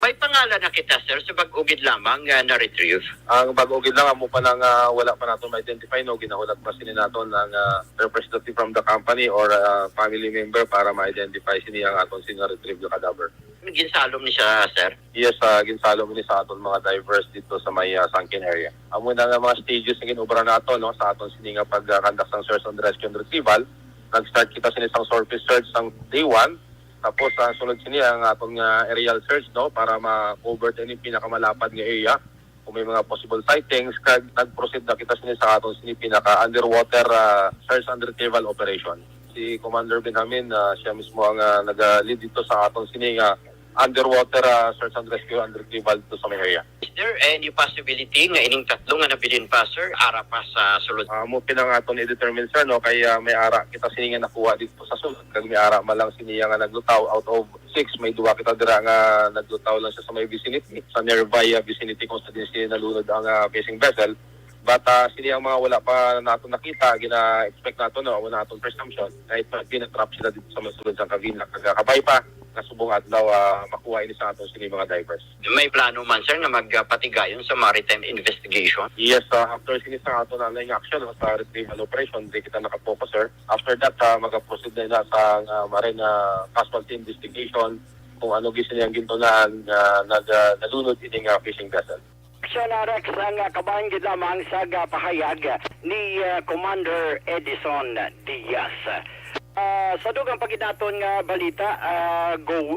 May pangalan na kita, sir, sa bag-ugid lamang na-retrieve. Ang bag-ugid lang mo pa nang wala pa natin ma-identify, no, ginahulat pa sini naton ng representative from the company or family member para ma-identify sini ang aton retrieve yung cadaver. Ginsalom ni siya, sir? Yes, ginsalom ni sa aton mga divers dito sa may sunken area. Amo na nga mga stages na ginubra nato, no, sa aton sini nga pag-conduct ng search and rescue and retrieval. Nag-start kita sini sa surface search ng day 1. Tapos sunod sini ang atong aerial search, no, para ma-cover any pinakamalapad nga area kung may mga possible sightings. Nag-proceed na kita sini sa atong sini pinaka underwater search and retrieval operation. Si Commander Benjamin, siya mismo ang nag-lead dito sa atong sini underwater search and rescue and retrieval dito sa may area. Is there any possibility nga ining tatlo nga nabilin pa, sir, ara pa sa sulod? Mo pinang aton i-determine, sir, no, kaya may ara kita sini nga nakuha dito sa sulod. Kag may ara malang sini nga naglutaw out of 6, may duwa kita dira nga naglutaw lang siya sa may vicinity, sa nearby vicinity kung sa din sini nalunod ang fishing vessel. But sini ang mga wala pa natin nakita, gina-expect nato, no, wala natin presumption, kahit pinatrap sila dito sa masulod sa kabina. Kagakabay pa, nasubong adlaw makuha ini sa aton sini mga divers. May plano man, sir, na magpatigayon sa maritime investigation? Yes, after sini sa aton na action sa retrieval operation, di kita nakapokus, sir. After that, mag-proceed na sa marine casualty investigation kung ano gising ang gintunaan nalunod ining fishing vessel. Aksyon Rex ang kabahan gid lamang sa pahayag ni Commander Edison Diaz. Sa dugang paginaton nga balita,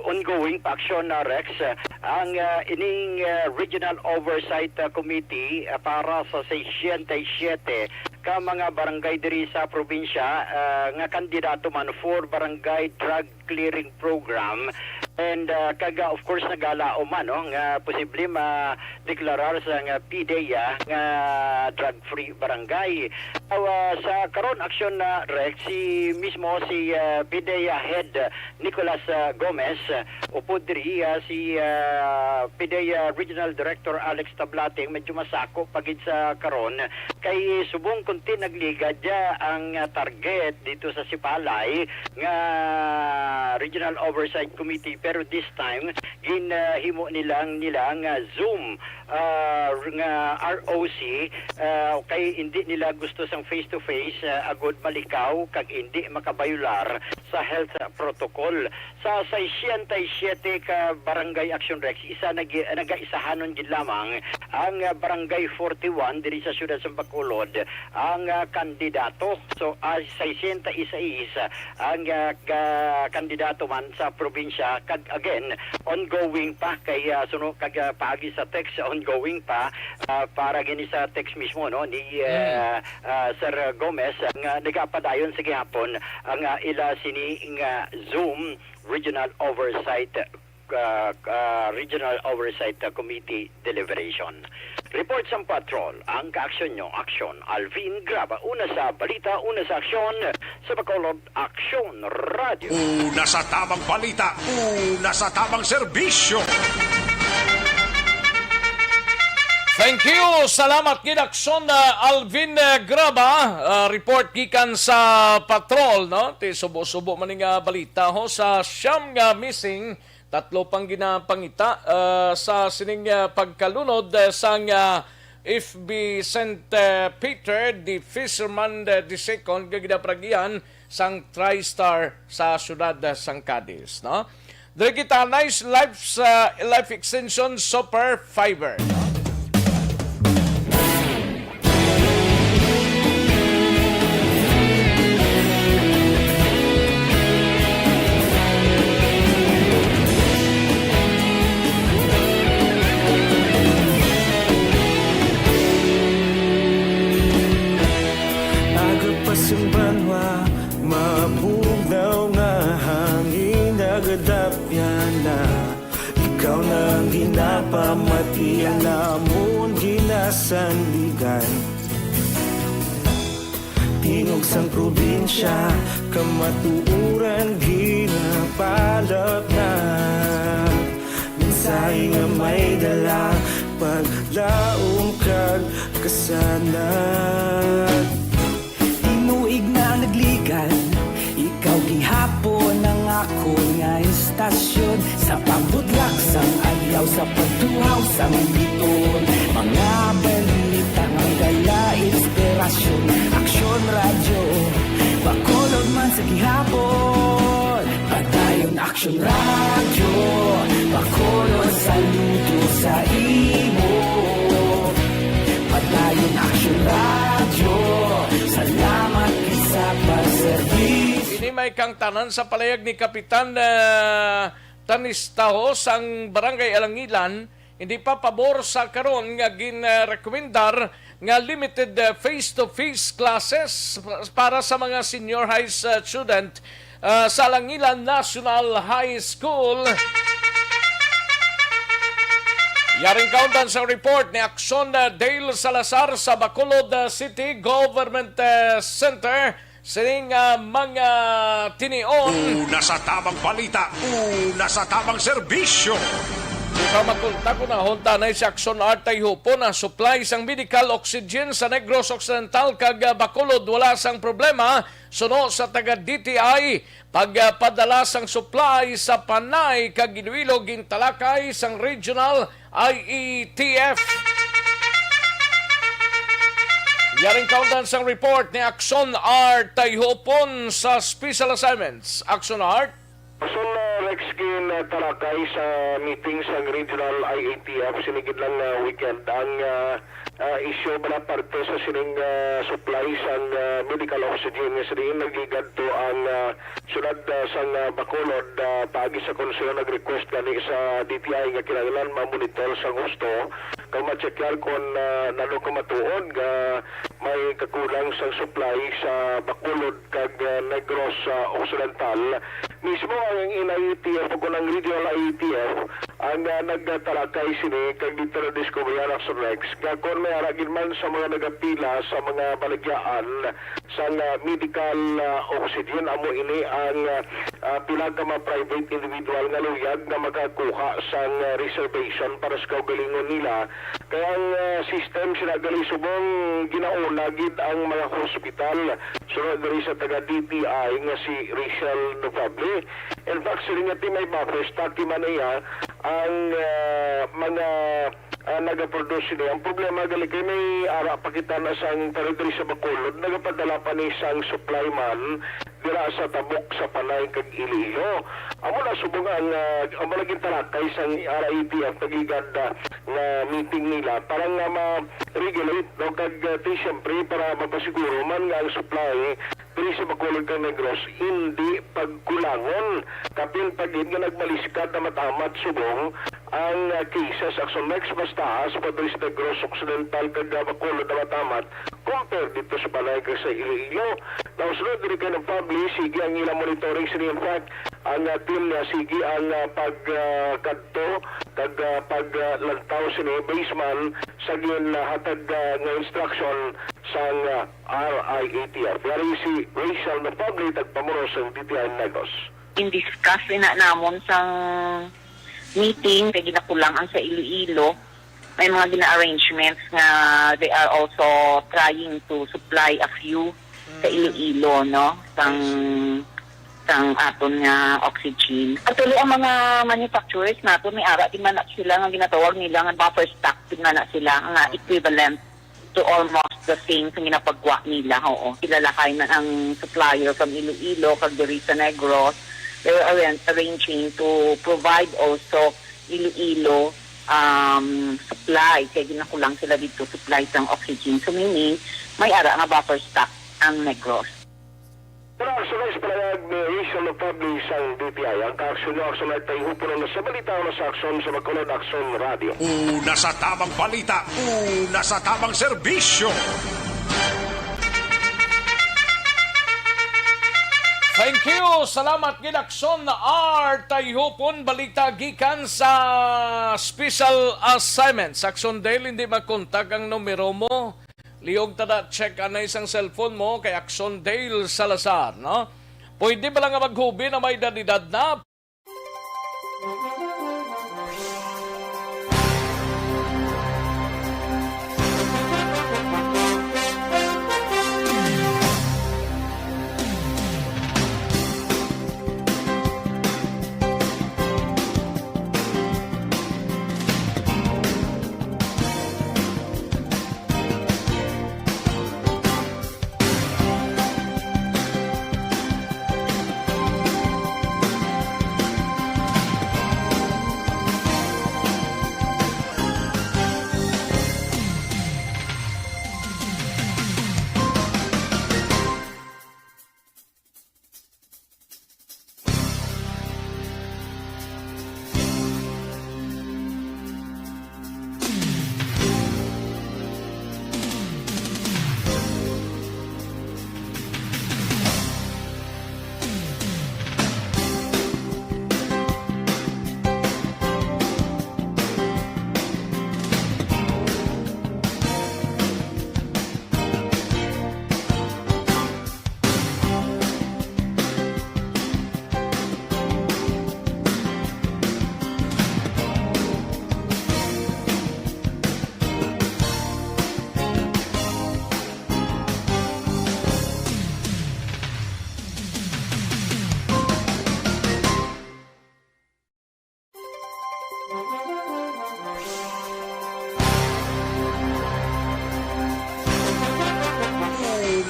ongoing pa Aksyon Rex ang ining Regional Oversight Committee para sa 67 ka mga barangay diri sa probinsya nga kandidato man for Barangay Drug Clearing Program. And kaga of course nagalao man, no, nga posible ma-deklarar sa nga PDEA nga drug-free barangay. Sa karon aksyon na Rex, mismo si PDEA head Nicolas Gomez upod diri si PDEA Regional Director Alex Tablating medyo masako pagid sa karon kay subong kunti nagliga dia ang target dito sa Sipalay nga Regional Oversight Committee, pero this time ginahimo nilang Zoom nga ROC kay hindi nila gusto sang face to face agud malikaw kag hindi makabayular sa health protocol. Sa 67 ka barangay Action Rex, isa nagaisahanon gid lamang ang barangay 41 diri sa siyudad sa Bacolod ang kandidato. So 61 ang kandidato man sa probinsya, kag again ongoing pa kay suno kag paagi sa text ongoing pa para gini sa text mismo, no, ni Sir Gomez nga nagapadayon sa gihapon ang ila sini nga Zoom Regional Oversight Committee deliberation. Report sa patrol, ang kaaksyon nyo, Aksyon. Alvin Graba, una sa balita, una sa aksyon, sa Bacolod Aksyon Radio. Una sa tamang balita, una sa tamang serbisyo. Thank you. Salamat Aksyon Alvin Graba. Report gikan sa patrol, no? Ti subo-subo man nga balita ho sa siyam nga missing. Tatlo pang ginapangita sa sining pagkalunod sang FB St. Peter, the fisherman the second gaginapragian sang TriStar sa syudad sang Cadiz, no? Diri kita nice life extension super fiber. Mabugnaw nga hangin nagadapyan na ikaw nang ginapamatian namon ginasandigan. Tingog sang probinsya kamatuuran ginapalap na minsay nga may dala paglaong kag kasanat. Inuig na nagligan, ikaw gihapon ang ako nga istasyon sa pambudlak sang ayaw Ilaw sa pagtuhaw sa biton, mga balita ng dala inspirasyon. Aksyon radyo, bakolod man sa gihapon. Padayon Aksyon radyo, bakolod sa luto sa imo. Padayon Aksyon radyo, salamat sa pagservis. Ini may kang tanan sa palayag ni Kapitan Tanistaho sang Barangay Alangilan, hindi pa pabor sa karon nga gin-rekomendar nga limited face-to-face classes para sa mga senior high student sa Alangilan National High School. Yaring kaundan sa report ni Aksyon Dale Salazar sa Bacolod City Government Center. Sining mga tinion. Una sa tamang balita, una sa tamang serbisyo. Ikaw magkunta ko na honta na si Aksyon Artay Hupo na supply sang medical oxygen sa Negros Occidental kag Bacolod wala sang problema. Suno sa taga DTI pagpadala sang supply sa Panay kag Iloilo gintalakay sang regional IETF. Yaring kaundan sang report ni Aksyon Art Tayhopon sa Special Assignments. Aksyon Art. Aksyon Rex Gin talakay sa meeting sa regional IATF sinigid lang weekend ang issue bala parte sa sining supply sang medical oxygen nga sining nagigad to ang sunod sang Bacolod paagi sa konseyo nag-request gani sa DTI nga kinahanglan ma-monitor sa gusto kung ma-checkar kung nalo ka matuod nga may kakulang sang supply sa Bacolod kag Negros Occidental. Mismo ang IATF o ng regional IATF ang nagtalakay sini kag dito na Discovery Action Rex nga kung may aragin man sa mga nagapila sa mga balagyaan sa medical oxygen amo ini ang pila ka mga private individual nga luyag na makakuha sa reservation para sa kaugalingon nila. Kaya ang system sinagali subong ginauna gid ang mga hospital sunod diri sa taga DTI nga si Rachel Novable. In fact, sila nga may buffer stock man niya ang mga nagaproduce niya. Ang problema gali kay may ara pakita na sang territory sa Bacolod nagapadala pa ni sang supply man dira sa tabok sa Panay kag Iloilo. Amo na subong ang amo lagi talakay sang RITF tagigad nga meeting nila para nga ma-regulate no kag siyempre para mapasiguro man nga ang supply diri sa Bacolod kag Negros hindi pagkulangon kapin pagid nga nagmaliskat na matamat subong ang cases Aksyon Rex bastaas pa diri sa Negros Occidental kag Bacolod na matamat compare dito sa Panay kag sa Iloilo. Now sunod diri kay nag-publish sige ang ilang monitoring sini in fact ang team na sige ang pagkadto kag paglantaw sini baseman sa ginhatag nga instruction sa RIATF. Yari si Rachel na public tagpamuro sa DTI Negros. In-discuss na namon sa meeting kay ginakulang ang sa Iloilo. May mga gina-arrangements nga they are also trying to supply a few sa Iloilo, no? Sang aton nga oxygen. Actually, ang mga manufacturers nato may ara din man na sila nga ginatawag nila nga buffer stock din man na sila nga equivalent to almost the same sa ginapagwa nila. Oo. Kilalakay na ang supplier from Iloilo, kag diri sa Negros. They were arranging to provide also Iloilo supply. Kaya ginakulang sila dito supply ng oxygen. So meaning, may ara nga buffer stock ang Negros. Pero Aksyon Rex palayag ni Rachel na publish ang DTI. Ang ka-aksyon nyo, Aksyon Rex tayo hupo na sa balita o sa aksyon sa Bacolod Aksyon Radio. Una sa tamang balita, una sa tamang serbisyo. Thank you. Salamat gid Aksyon Art Tayhopon balita gikan sa Special Assignments. Aksyon Dale hindi makontak ang numero mo. Liyog tada check na isang cellphone mo kay Aksyon Dale Salazar, no? Pwede ba lang nga maghubi na may dadidad na?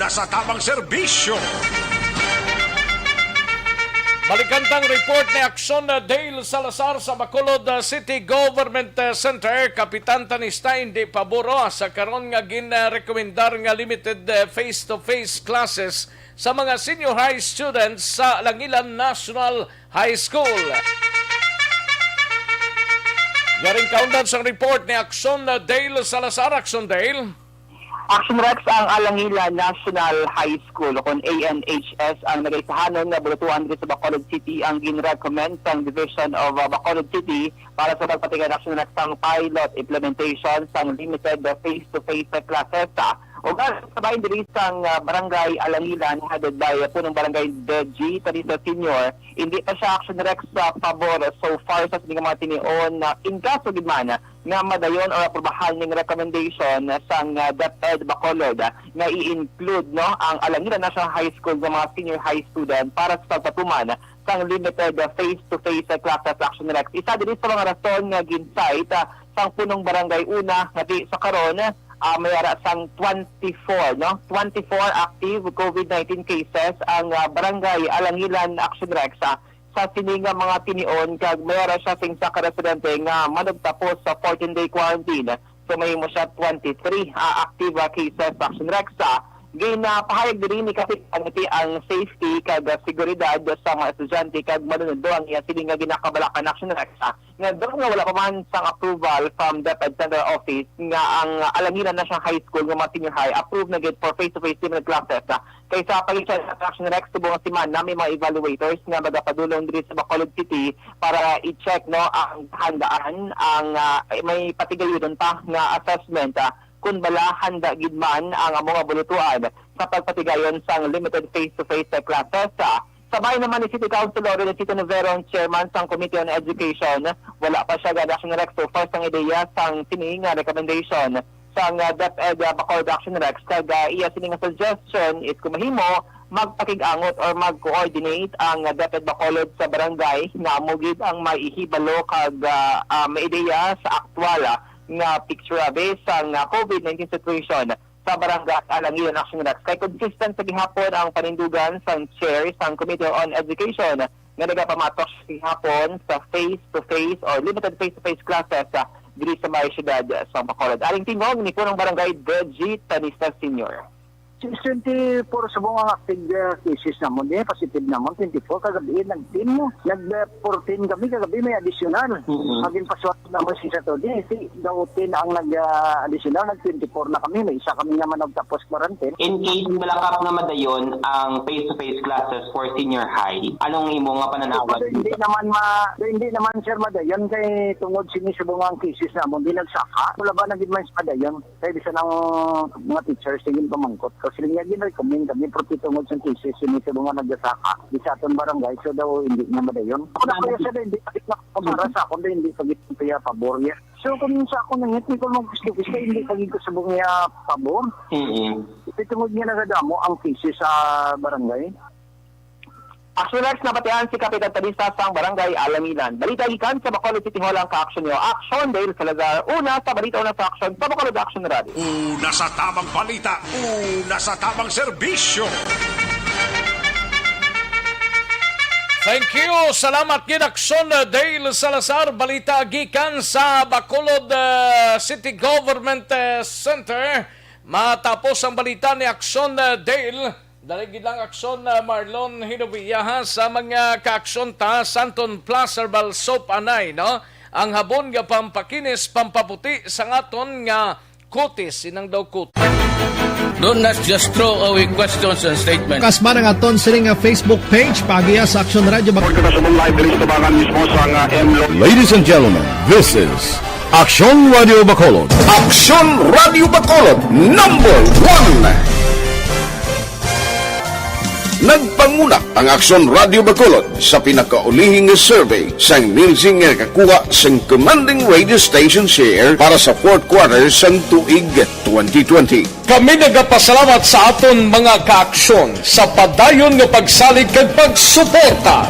Nasa tamang serbisyo. Balikantang report ni Aksyon Dale Salazar sa Bacolod City Government Center. Kapitan Tanista hindi paboro sa karon nga gin-rekomendar nga limited face-to-face classes sa mga senior high students sa Langilan National High School. Yaring kaundan sa report ni Aksyon Dale Salazar. Aksyon Dale. Action Rex ang Alangilan National High School kung ANHS ang nagaisahanon na bulutuan dito sa Bacolod City ang gin-recommend sa Division of Bacolod City para sa pagpatigan Action Rex ang pilot implementation sa limited face-to-face classes o sabay diri sang barangay Alangilan headed by punong barangay Deji Tarisa Senior. Hindi pa siya Action Rex sa pabor so far sa mga tinion na in kaso gid man nga madayon o aprobahan ning recommendation sang DepEd Bacolod nga i-include ang Alangilan National High School ng mga senior high student para sa pagpatuman sang limited face-to-face classes Action Rex. Isa diri sa mga rason nga gincite sang punong barangay una nga di sa karon mayara sang 24 active COVID-19 cases ang barangay Alangilan Action Rex sa sininga mga tinion kag mayara siya sing sa ka-residente nga managtapos sa 14-day quarantine. So may mo siya 23 active cases Action Rex. Ginapahayag diri ni Kapitan ang safety kag seguridad sa mga estudyante kag manunod ang iya sili nga ginakabalakan Action Rex nga daw nga wala pa man sang approval from DepEd Center Office nga ang Alangilan National High School nga mga senior high approved na gid for face-to-face limited classes kaysa pag-check sa Action Rex subong siman na may mga evaluators nga magapadulong diri sa Bacolod City para i-check ang handaan ang may patigayudon pa nga assessment kung bala handa gid man ang mga bulutuan sa pagpatigayon sang limited face-to-face classes. Sabay naman ni City Councilor ni Tito Noverong Chairman sang Committee on Education, wala pa siya gad Action Rex so far sang ideya sang sining recommendation sang DepEd Bacolod Action Rex kag iya sining suggestion is kung mahimo magpakig-angot or mag-coordinate ang DepEd Bacolod sa barangay nga mugid ang maihibalo kag may ideya sa aktwal nga picture based ang COVID-19 situation sa barangay Alangilan Action Rex. Kay consistent sa gihapon ang panindugan sang chair sang Committee on Education nga nagapamatok sa gihapon sa face-to-face or limited face-to-face classes diri sa may syudad sa Bacolod. Aring tingog ni punong barangay Deji Tanista Senior. 24 sa mga active cases naman din, positive naman, 24 kagabi, nag-10 mo. Nag-14 kami, kagabi may additional. Maging paswat naman si Saturday, daw 10 ang nag-additional, nag-24 na kami, may isa kami naman nagtapos quarantine. In case malakap na madayon ang face-to-face classes for senior high, anong imo nga pananawan? Hindi naman sir madayon, kay tungod sinisubong ang cases naman, di nagsaka. Wala ba naging man sa madayon? Kaya bisa ng mga teachers, tingin pamangkot. Kasi nga gin-recommend kami pero tungod sa cases sinisubong nga nagsaka. Di sa atong barangay, so daw hindi na madayon. Ako na kaya siya hindi pakit na para sa ako, hindi pagit kaya pabor niya. So kung sa ako nang hindi ko mag-gusto hindi pagit ko subong niya pabor. Tungod niya nagadamo ang cases sa barangay. Action Rex na batihan si Kapitan Tanista sang barangay Alangilan. Balita gikan sa Bacolod City Hall ang ka-action nyo. Aksyon Dale Salazar. Una sa balita, una sa aksyon sa Bacolod Action Radio. Una sa tamang balita, una sa tamang serbisyo. Thank you. Salamat kid Aksyon Dale Salazar. Balita gikan sa Bacolod City Government Center. Matapos ang balita ni Aksyon Dale, daligid lang Aksyon Marlon Hinovillaha sa mga ka-aksyon ta Santon Plus Herbal Soap Anay, no? Ang habon nga pampakinis, pampaputi sa ngaton nga kutis, inang daw kutis. Don't not just throw away questions and statements. Kasma ng aton sining Facebook page pagiya sa Aksyon Radio. Ladies and gentlemen, this is Aksyon Radio Bacolod. Aksyon Radio Bacolod #1. Nagpangunak ang Aksyon Radio Bacolod sa pinakaulihing survey sa Nilsing nga kakuha sa commanding radio station share para sa fourth quarter sa tuig 2020. Kami nagapasalamat sa aton mga ka-aksyon sa padayon nga pagsalig kag pagsuporta.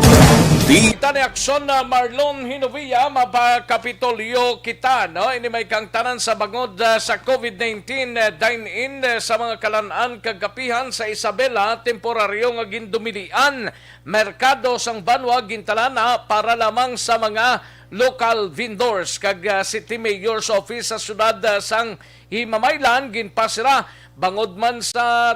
Kita ni Aksyon na Marlon Hinovia, mapakapitolyo kita, no? Ini may kang tanan sa bangod sa COVID-19 dine-in sa mga kalanaan kagapihan sa Isabela, temporaryo nga gindumilian merkado sang banwa gintalana para lamang sa mga local vendors. Kag City Mayor's Office sa syudad sang Himamaylan ginpasira bangod man sa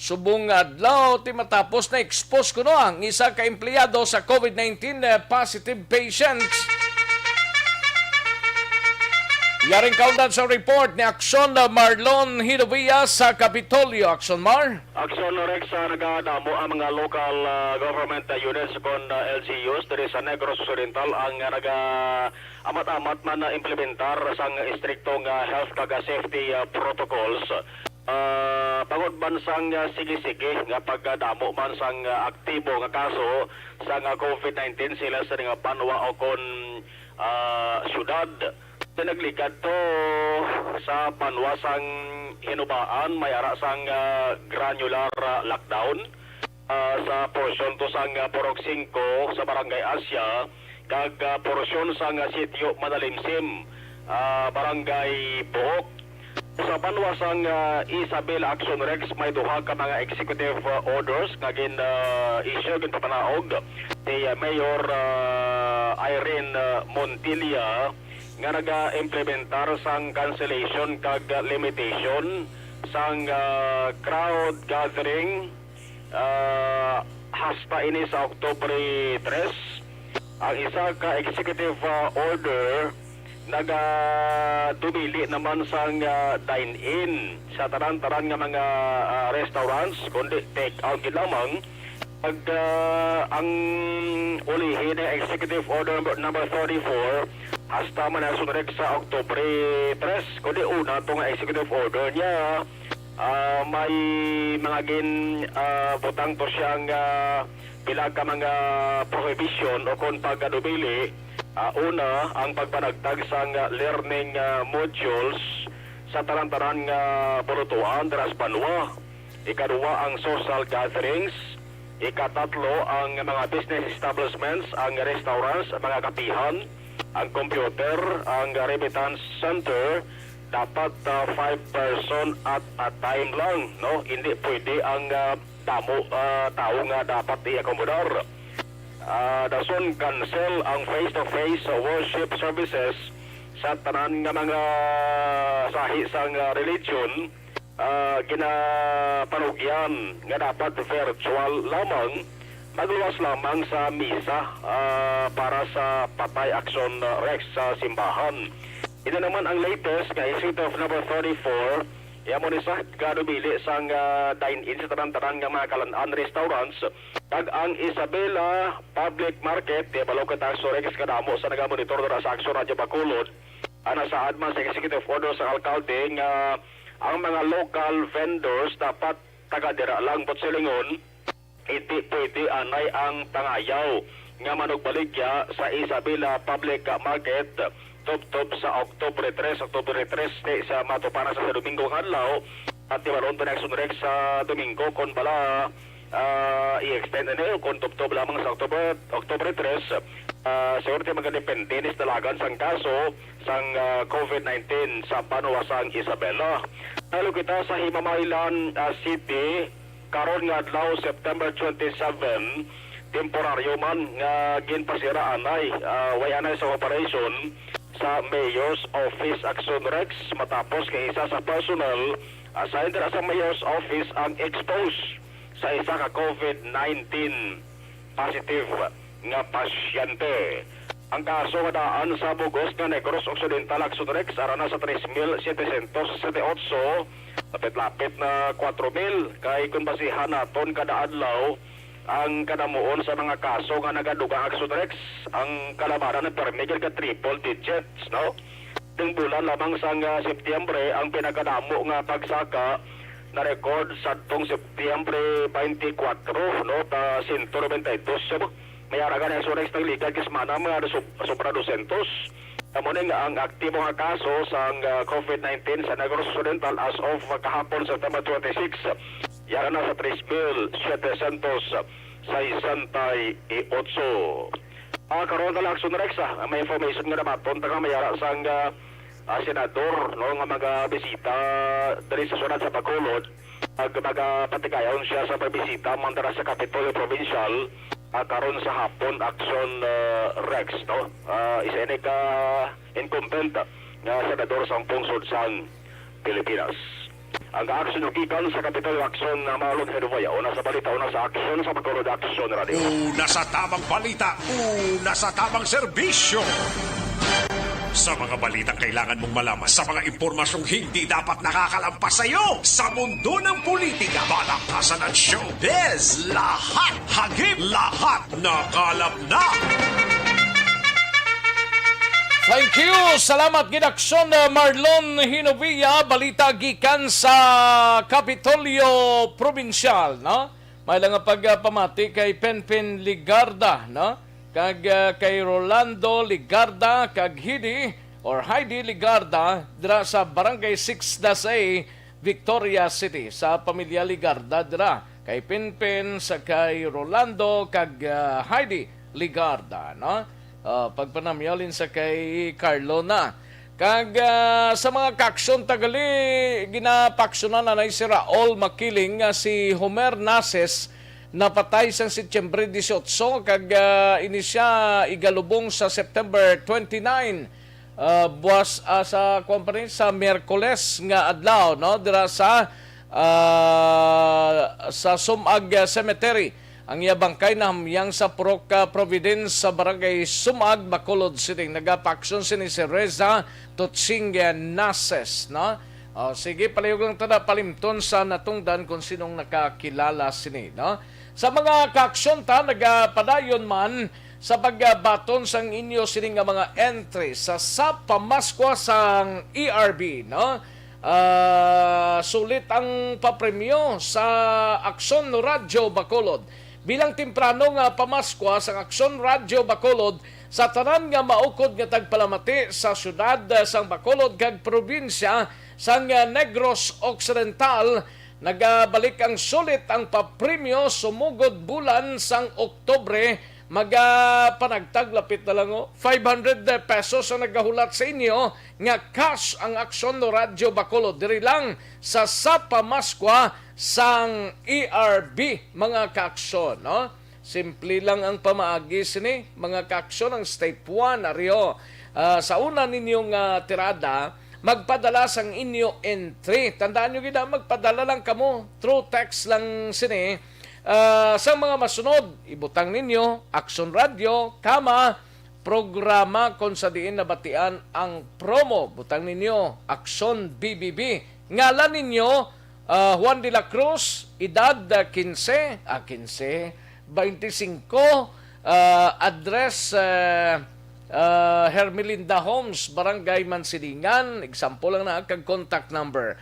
subong adlaw ti matapos na expose kuno ang isa ka empleyado sa COVID-19 positive patients. Yaring kaundan sa report ni Aksyon Marlon Hinovia sa Kapitolyo. Aksyon Mar? Aksyon Rex nagadamo ang mga local government units kon LGUs dari sa Negros Occidental ang amat-amat man na implementar sang istriktong health kag safety protocols. Pagod man sang sige-sige nga pagdamo man sang aktibo nga kaso sang COVID-19 sila sa nga banwa o kon syudad. Naglikad to sa banwa sang hinubaan may ara sang granular lockdown sa porsyon to sang Porok 5 sa Barangay Asya kag porsyon sang sitio Madalimsim Barangay Buhok. Sa panwasang Isabel Aksyon Rex may duha ka mga executive orders nga issue gin papanaog ni Mayor Irene Montilla nga naga-implementar sang cancellation kag limitation sang crowd gathering hasta ini sa Oktubre 3. Ang isa ka executive order nagadumili naman sang dine-in sa taran-taran nga mga restaurants kundi take-out lamang. Pag ang ulihin na executive order number 34 hasta man ang sunod sa Oktubre 3 kundi una itong executive order niya may mga butang to siyang pila ka mga prohibition o kung pagdumili. Una, ang pagpanagtag sang learning modules sa taran-taran nga pulutuan daras banwa. Ikaduwa, ang social gatherings. Ikatatlo, ang mga business establishments, ang restaurants, mga kapihan, ang computer, ang remittance center. Dapat 5 person at a time lang, no? Hindi pwede ang tao nga dapat i-accommodar. Dason cancel ang face-to-face worship services sa tanan nga mga sahi sang religion. Ginapanugyan nga dapat virtual lamang, magluwas lamang sa misa para sa Patay Aksyon Rex sa simbahan. Ito naman ang latest nga executive number 34. Yamo ni sa kadubili sang dine-in sa tanan-tanan nga mga kalan-an restaurants. Tag ang Isabela Public Market, balokot ang Sorex kadamo sa nagamonitor dara sa Aksyon Radyo Bacolod. Nasaad man sa executive order sa alkalde nga ang mga local vendors dapat taga-dira lang Botselingon. Iti pwede anay ang pangayaw nga manugbaligya sa Isabela Public Market top sa Oktubre 3 sa matupana sa Domingo ng adlaw at tibaron pa na Rex sa Domingo kon bala i-extend na kon top lamang sa Oktubre 3 siguro magdepende nis dalagan sang kaso sang COVID-19 sa panuwasang Isabela. Talo kita sa Himamaylan City karon nga adlaw September 27 temporaryo man nga ginpasira anay way anay sa operation sa Mayor's Office Aksyon Rex matapos kay isa sa personal assigned sa Mayor's Office ang expose sa isa ka COVID-19 positive nga pasyente. Ang kaso nga daan sa Bugos nga Negros Occidental Aksyon Rex arana sa 3,778 lapit-lapit na 4,000 kay kung basihan naton kada adlaw ang kadamuon sa mga kaso nga nagadugang Aksyon Rex ang kalabaran ng permigil ka triple digits, no? Ng bulan lamang sa Setyembre ang pinakadamo nga pagsaka na record sa tong Setyembre 24, no? Ta 192 may aragan Aksyon Rex ng liga kismana mga sobra 200. Kamuning ang aktibo nga kaso sa COVID-19 sa Negros Occidental as of kahapon September 26 yara na sa 3,700 Karon na lang Aksyon Rex, may information nga naman punta nga mayara sang senador no nga mga bisita diri sa sunod sa Bacolod magpatigayon siya sa pagbisita mandara sa Kapitolyo Provincial karon sa hapon Aksyon Rex no isa ini ka incumbent nga senador sa pungsod sang Pilipinas. Ang aksyon ugikan sa Kapitolyo Aksyon na malong Heruwaya una sa balita una sa Aksyon sa Bacolod Aksyon Radio. Una sa tamang balita, una sa tamang serbisyo. Sa mga balitang kailangan mong malaman, sa mga impormasyong hindi dapat nakakalampas sa iyo, sa mundo ng politika, balakasan at showbiz, lahat hagip, lahat nakalap na. Thank you. Salamat gid Aksyon Marlon Hinovia, balita gikan sa Kapitolyo Provincial, no? May lang pagpamati kay Penpen Ligarda, no? Kag kay Rolando Ligarda kag Heidi Ligarda dira sa Barangay 6 Dasay, Victoria City sa pamilya Ligarda dira kay Penpen sa kay Rolando kag Heidi Ligarda, no? Pagpanamyalin sa kay Carlona kag sa mga kaksyon tagali ginapaksyonan na si Raul Makiling si Homer Nases napatay sa Setyembre 18 kag inisya igalubong sa September 29 buwas sa company sa Miyerkules nga adlaw no dira sa Sumag Cemetery. Ang iyabangkay na hamyang sa Purok Providence sa Barangay Sumag, Bacolod City. Nagapaksyon si Reza Tutsing Nases, no? Sige, palihog lang tada palimton sa natungdan kung sinong nakakilala sini, no? Sa mga kaaksyon ta, nagapadayon man sa pagbaton sang inyo sining nga mga entry sa pamaskwa sang ERB, no? Sulit ang papremyo sa Aksyon Radio Bacolod. Bilang temprano nga pamaskwa sa Aksyon Radio Bacolod sa tanan nga maukod nga tagpalamati sa syudad sang Bacolod kag probinsya sang Negros Occidental, nagabalik ang sulit ang papremyo sumugod bulan sang Oktobre. Panagtag lapit na lang 500 pesos ang nagahulat sa inyo nga cash ang Aksyon Radio Bacolod diri lang sa pamaskwa sang ERB, mga kaaksyon, no? Simple lang ang pamaagi sini, mga kaaksyon ang step 1 ariyo. Sa una ninyong tirada, magpadala sang inyo entry. Tandaan nyo gina, magpadala lang kamo through text lang sini. Sa mga masunod, ibutang ninyo Aksyon Radio, programa kung sa diin nabatian ang promo. Butang ninyo Aksyon BBB. Ngalan ninyo Juan de la Cruz, edad 25, address Hermelinda Homes, Barangay Mansilingan. Example lang na kag contact number.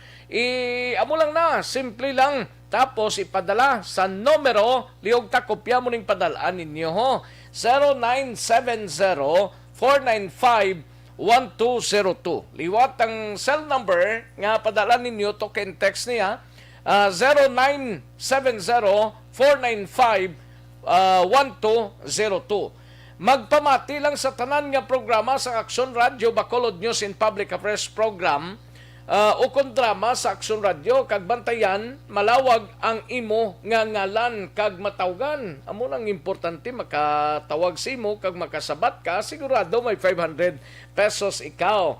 Amo lang na, simple lang. Tapos ipadala sa numero, lihog ta kopya mo ning padalaan ninyo ho. 0970-495-1202. Liwat ang cell number nga padala ninyo, token text niya, 0970-495-1202. Magpamati lang sa tanan nga programa sa Aksyon Radio Bacolod News and Public Affairs Program o kung drama sa Aksyon Radio, kag bantayan, malawag ang imo nga ngalan kag matawgan. Amo nang importante makatawag si imo kag makasabat ka, sigurado may 500 pesos ikaw.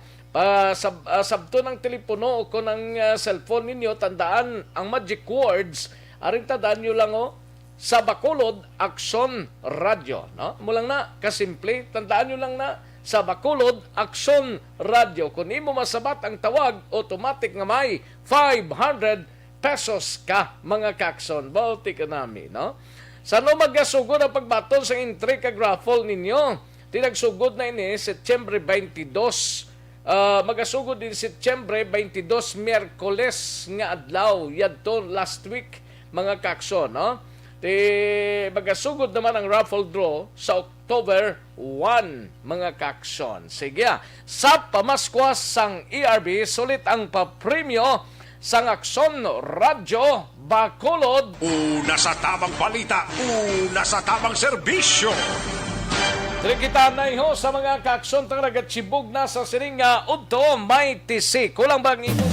Sabto ng telepono o kung ang cellphone ninyo, tandaan ang magic words, aring tandaan nyo lang sa Bacolod Aksyon Radio, no? Mulang na, kasimple, tandaan nyo lang na sa Bacolod Aksyon Radio. Kung imo masabat ang tawag, automatic nga may 500 pesos ka, mga kakson. Bauti ka namin, no? Sa no magasugod ang pagbaton sa entry kag raffle ninyo, tinagsugod na ini Setyembre 22. Magasugod din Setyembre 22, Miyerkules nga adlaw, yadto last week, mga kakson, no? Magasugod naman ang raffle draw sa October 1, mga kakson. Sige, sa pamaskwas sang ERB, sulit ang papremyo sang Aksyon Radio Bacolod. Una sa tamang balita, una sa tamang serbisyo. Trikita na iho sa mga kaaksyon tang nagatsibog na sa siringa udto may tisi. Kulang bang imo?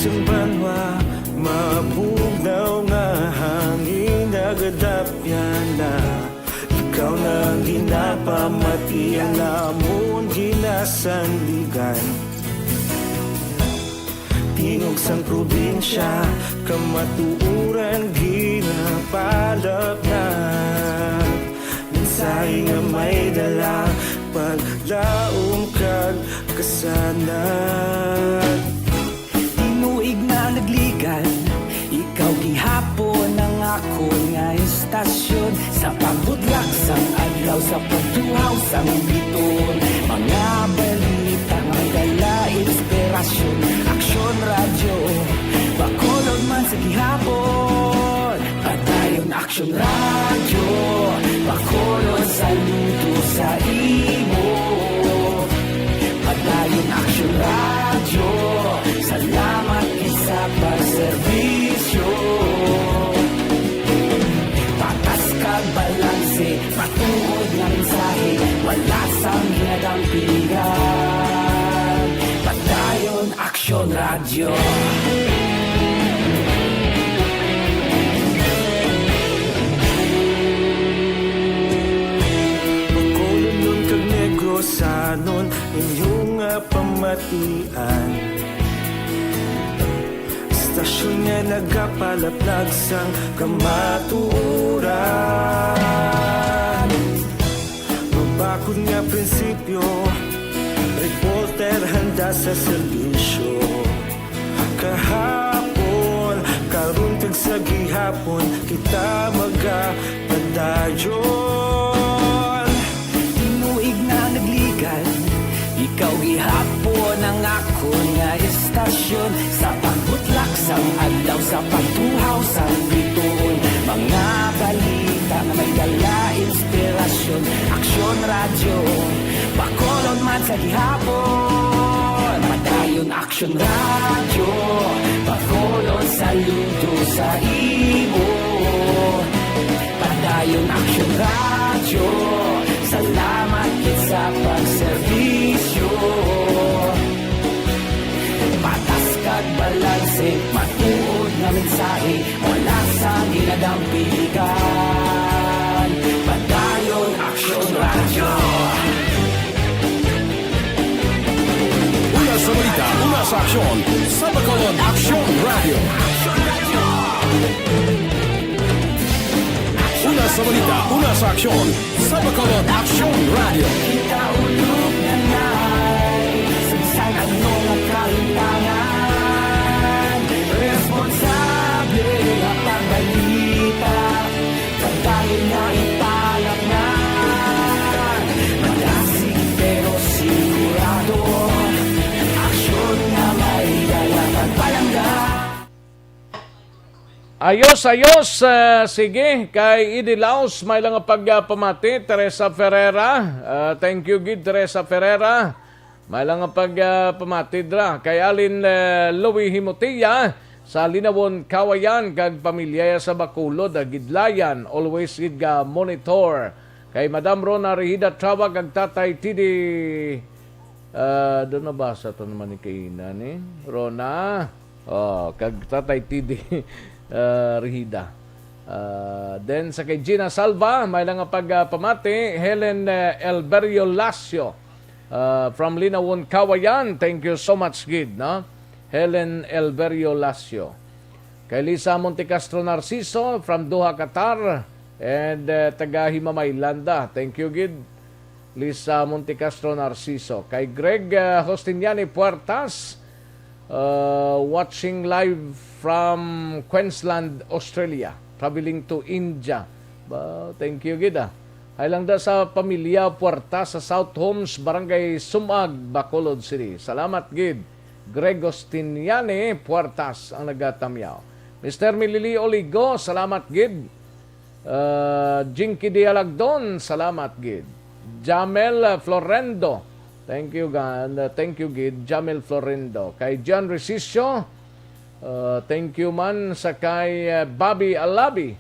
Yung banwa, mabugnaw nga hangin nagadapyan na. Ikaw na ang ginapamatian namon ginasandigan. Tingog sang probinsya, kamatuuran ginapalap na. Mensahe nga may dala, paglaom kag kasanan. Tuig na nagligan, ikaw gihapon ang ako nga istasyon. Sa pagbudlak sang adlaw, sa pagduhaw sang biton. Mga balita nga dala inspirasyon. Aksyon radyo, Bacolod man sa gihapon. Padayon Aksyon radyo, Bacolod saludo sa imo. Padayon Aksyon radyo, salamat sa pagserbisyo. Patas kag balanse, matuod nga mensahe, wala sang ginadampigan. Padayon Aksyon radyo. Bacolod nun kag Negrosanon, inyong pamatian. Stasyon nga nagapalaplag sang kamaturan. Mabakod nga prinsipyo, reporter handa sa serbisyo. Kahapon, karuntag sa gihapon, kita magapadayon. Tinuig na nagligan, ikaw gihapon ang ako nga istasyon. Sa pagbutlak sang adlaw, sa pagtuhaw sang bituon. Mga balita na may dala inspirasyon. Aksyon radyo, Bacolod man sa gihapon. Padayon Aksyon radyo, Bacolod saludo sa imo. Padayon Aksyon radyo, salamat kit sa pagserbisyo. Patas kag balanse, matuod nga mensahe, wala sa ginadampigan. Padayon Aksyon radyo. Una sa balita, una sa aksyon, sa Bacolod Aksyon Radio. Una sa balita, una sa aksyon, sa Bacolod Aksyon Radio. Kita ulog na na'y sagsang anong ang kalintangan. Responsable na pagbalita, pagdahin na ipalak na. Malasig pero sigurado, aksyon na may dalang pagpalangga. Ayos, sige, kay Idilaos, may lang pagpamati, Teresa Ferreira. Thank you, Gid, Teresa Ferreira. May lang pagpamati dra. Kay Alin Louie Himotia, sa Linawon, Kawayan, kag pamilya sa Bacolod, Gidlayan, always gid monitor. Kay Madam Rona Rehida Trawag, kag Tatay Tidi, doon nabasa ito naman ni Kaina ni Rona. Kag Tatay Tidi, Rehida. Then sa kay Gina Salva, may lang pagpamati, Helen Elberio Lasio from Linawon, Kawayan. Thank you so much, Gid, no? Helen Elberio Lasio. Kay Lisa Montecastro Narciso from Doha, Qatar, and taga Himamaylanda. Thank you, Gid, Lisa Montecastro Narciso. Kay Greg Hostiniani Puertas, watching live from Queensland, Australia, traveling to India. Thank you, Gida. Ay lang da sa pamilya Puerta sa South Homes, Barangay Sumag, Bacolod City. Salamat gid. Gregostiniane Puertas ang nagatamyaw. Mr. Milili Oligo, salamat gid. Jinky Dialagdon, salamat gid. Jamel Florendo, thank you God. Thank you gid. Jamel Florendo. Kay John Resisio, thank you man. Sa kay Bobby Alabi,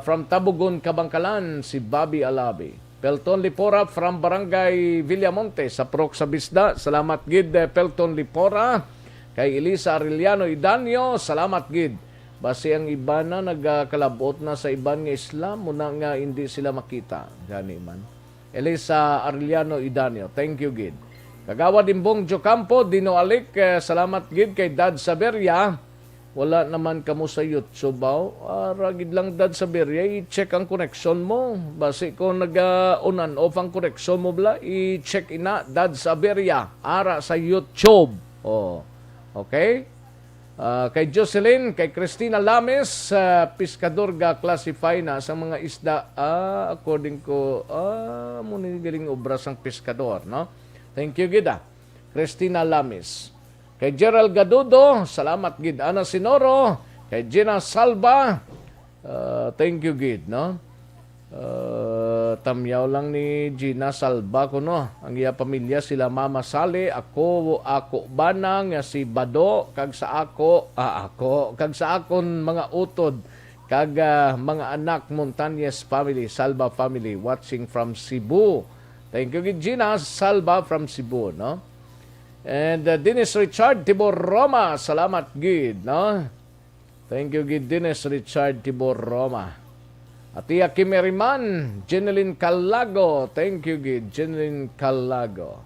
from Tabugon, Kabangkalan, si Bobby Alabi. Pelton Lipora from Barangay Villamonte sa Prok sa Bisda. Salamat gid Pelton Lipora. Kay Elisa Arellano Idanyo, salamat gid. Basi ang iba na nagkalabot na sa iban nga Islam, muna nga hindi sila makita. Gani man. Elisa Arellano Idanyo, thank you gid. Kagawa Dimbong Jocampo, Dino Alik, salamat gid kay Dad Saberia. Wala naman kamo sa YouTube, ragid lang Dad Saberia, i-check ang connection mo. Basi kung nag-on and off ang connection mo bla, i-check ina Dad Saberia, ara sa YouTube. Oh. Okay? Kay Jocelyn, kay Christina Lames, piskador ga classify na sa mga isda, according ko, muna galing obras ang piskador, no? Thank you, gida. Christina Lames. Kay Gerald Gadudo, salamat, gid. Ana Sinoro, kay Gina Salva, thank you, gid, no? Tamyaw lang ni Gina Salva ko, no? Ang iya pamilya sila Mama Sale, ako banang si Bado, kag sa kag sa akon mga utod, kag mga anak Montañez family, Salva family, watching from Cebu. Thank you, Gina Salva from Cebu, no? And Dennis Richard Tibor Roma, salamat, gid, no? Thank you, gid, Dennis Richard Tibor Roma. Atia Kimeriman, Jeneline Calago. Thank you, gid. Jeneline Calago.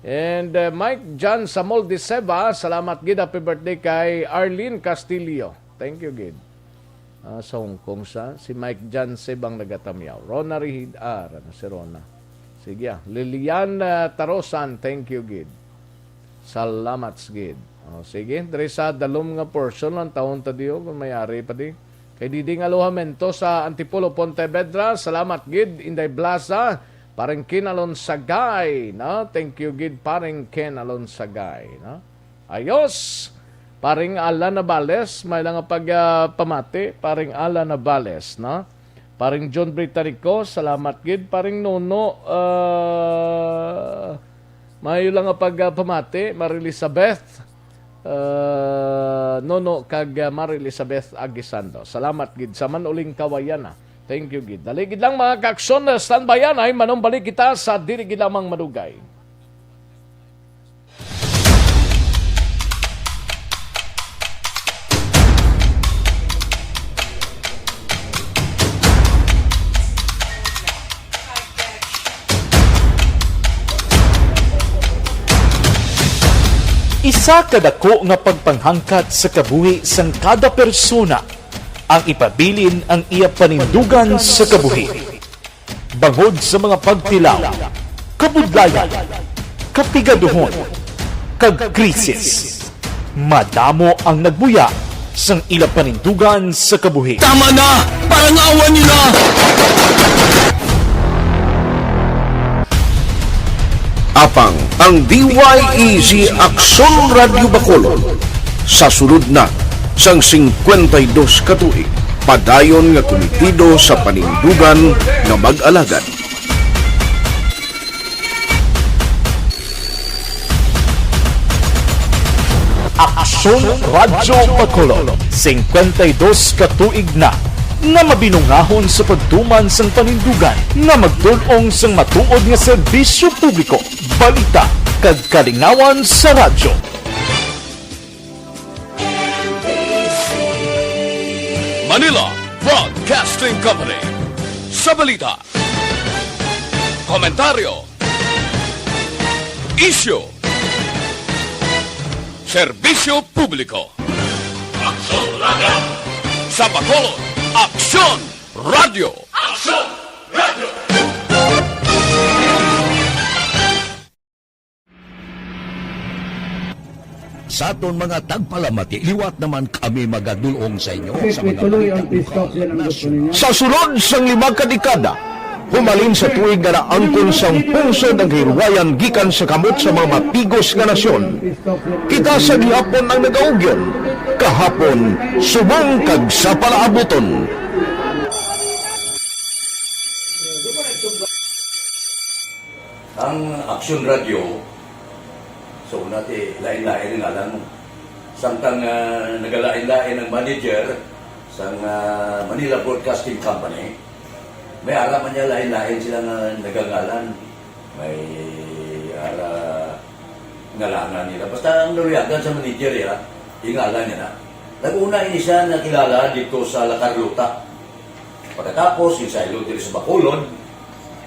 And Mike John Samol de Seba. Salamat, gid. Happy birthday kay Arlene Castillo. Thank you, gid. Sa Hong Kong sa. Si Mike John Sebang nagatamyaw. Rona Rihid. Si Rona. Sige. Lilian Tarosan. Thank you, gid. Salamat, gid. Sige. Dari sa dalom nga portion ng taon tadiyo. Kung mayari pa di. Kay Diding Aluhamento sa Antipolo, Pontevedra, salamat gid. Inday Blaza, parang kinalon sagay, no? Thank you gid, parang kinalon sagay, no? Ayos, paring Ala Navales, may lang pagpamati, paring Ala Navales, no? Paring John Britannico, salamat gid. Paring Nono, may lang pagpamati, Marie Elizabeth, Nono kag Marie Elizabeth Agisando. Salamat gid sa manuling kawayana. Thank you gid. Dali gid lang mga kaaksyon, standbyan ay manumbalik kita sa dili gid lamang madugay. Isa kadako nga pagpanghangkat sa kabuhi sang kada persona ang ipabilin ang iya panindugan sa kabuhi. Bangod sa mga pagtilaw, kabudlayan, kapigaduhon, kagkrisis, madamo ang nagbuya sang ila panindugan sa kabuhi. Tama na! Parang awan niyo na! Apang ang DYEZ Aksyon Radio Bacolod sa sulod na sang 52 katuig, padayon nga komitido sa panindugan nga mag-alagad. Aksyon Radio Bacolod, 52 katuig na nga mabinungahon sa pagtuman sang panindugan nga magdulong sang matuod nga serbisyo publiko, balita kag kalingawan sa radyo. Manila Broadcasting Company. Sa balita, komentaryo, issue, serbisyo publiko. Aksyon Radio! Sa Bacolod, Aksyon Radio! Aksyon Radio! Sa aton mga tagpalamati, liwat naman kami magadulong sa inyo sa mga Tuloy ang stop yan ang gusto ninyo. Sa sulod sang 5 kadekada, Humalin sa tuig nga naangkon sang pungsod ang hirwayan gikan sa kamot sa mga mapigos nga nasyon. Kita sa gihapon ang nagaugyon, kahapon subong kag sa palaabuton. Ang Aksyon Radio, so natin lain-lain ang alam mo. Samtang nagalain-lain ang manager sa Manila Broadcasting Company, may araman niya lain-lain sila na nagangalan. May ngalangan nila. Basta ang naruyagan sa manager ya, ingalan niya na. Nag-una siya nakilala dito sa La Carlota. Pagkatapos, yung sa ilo dito sa Bacolod,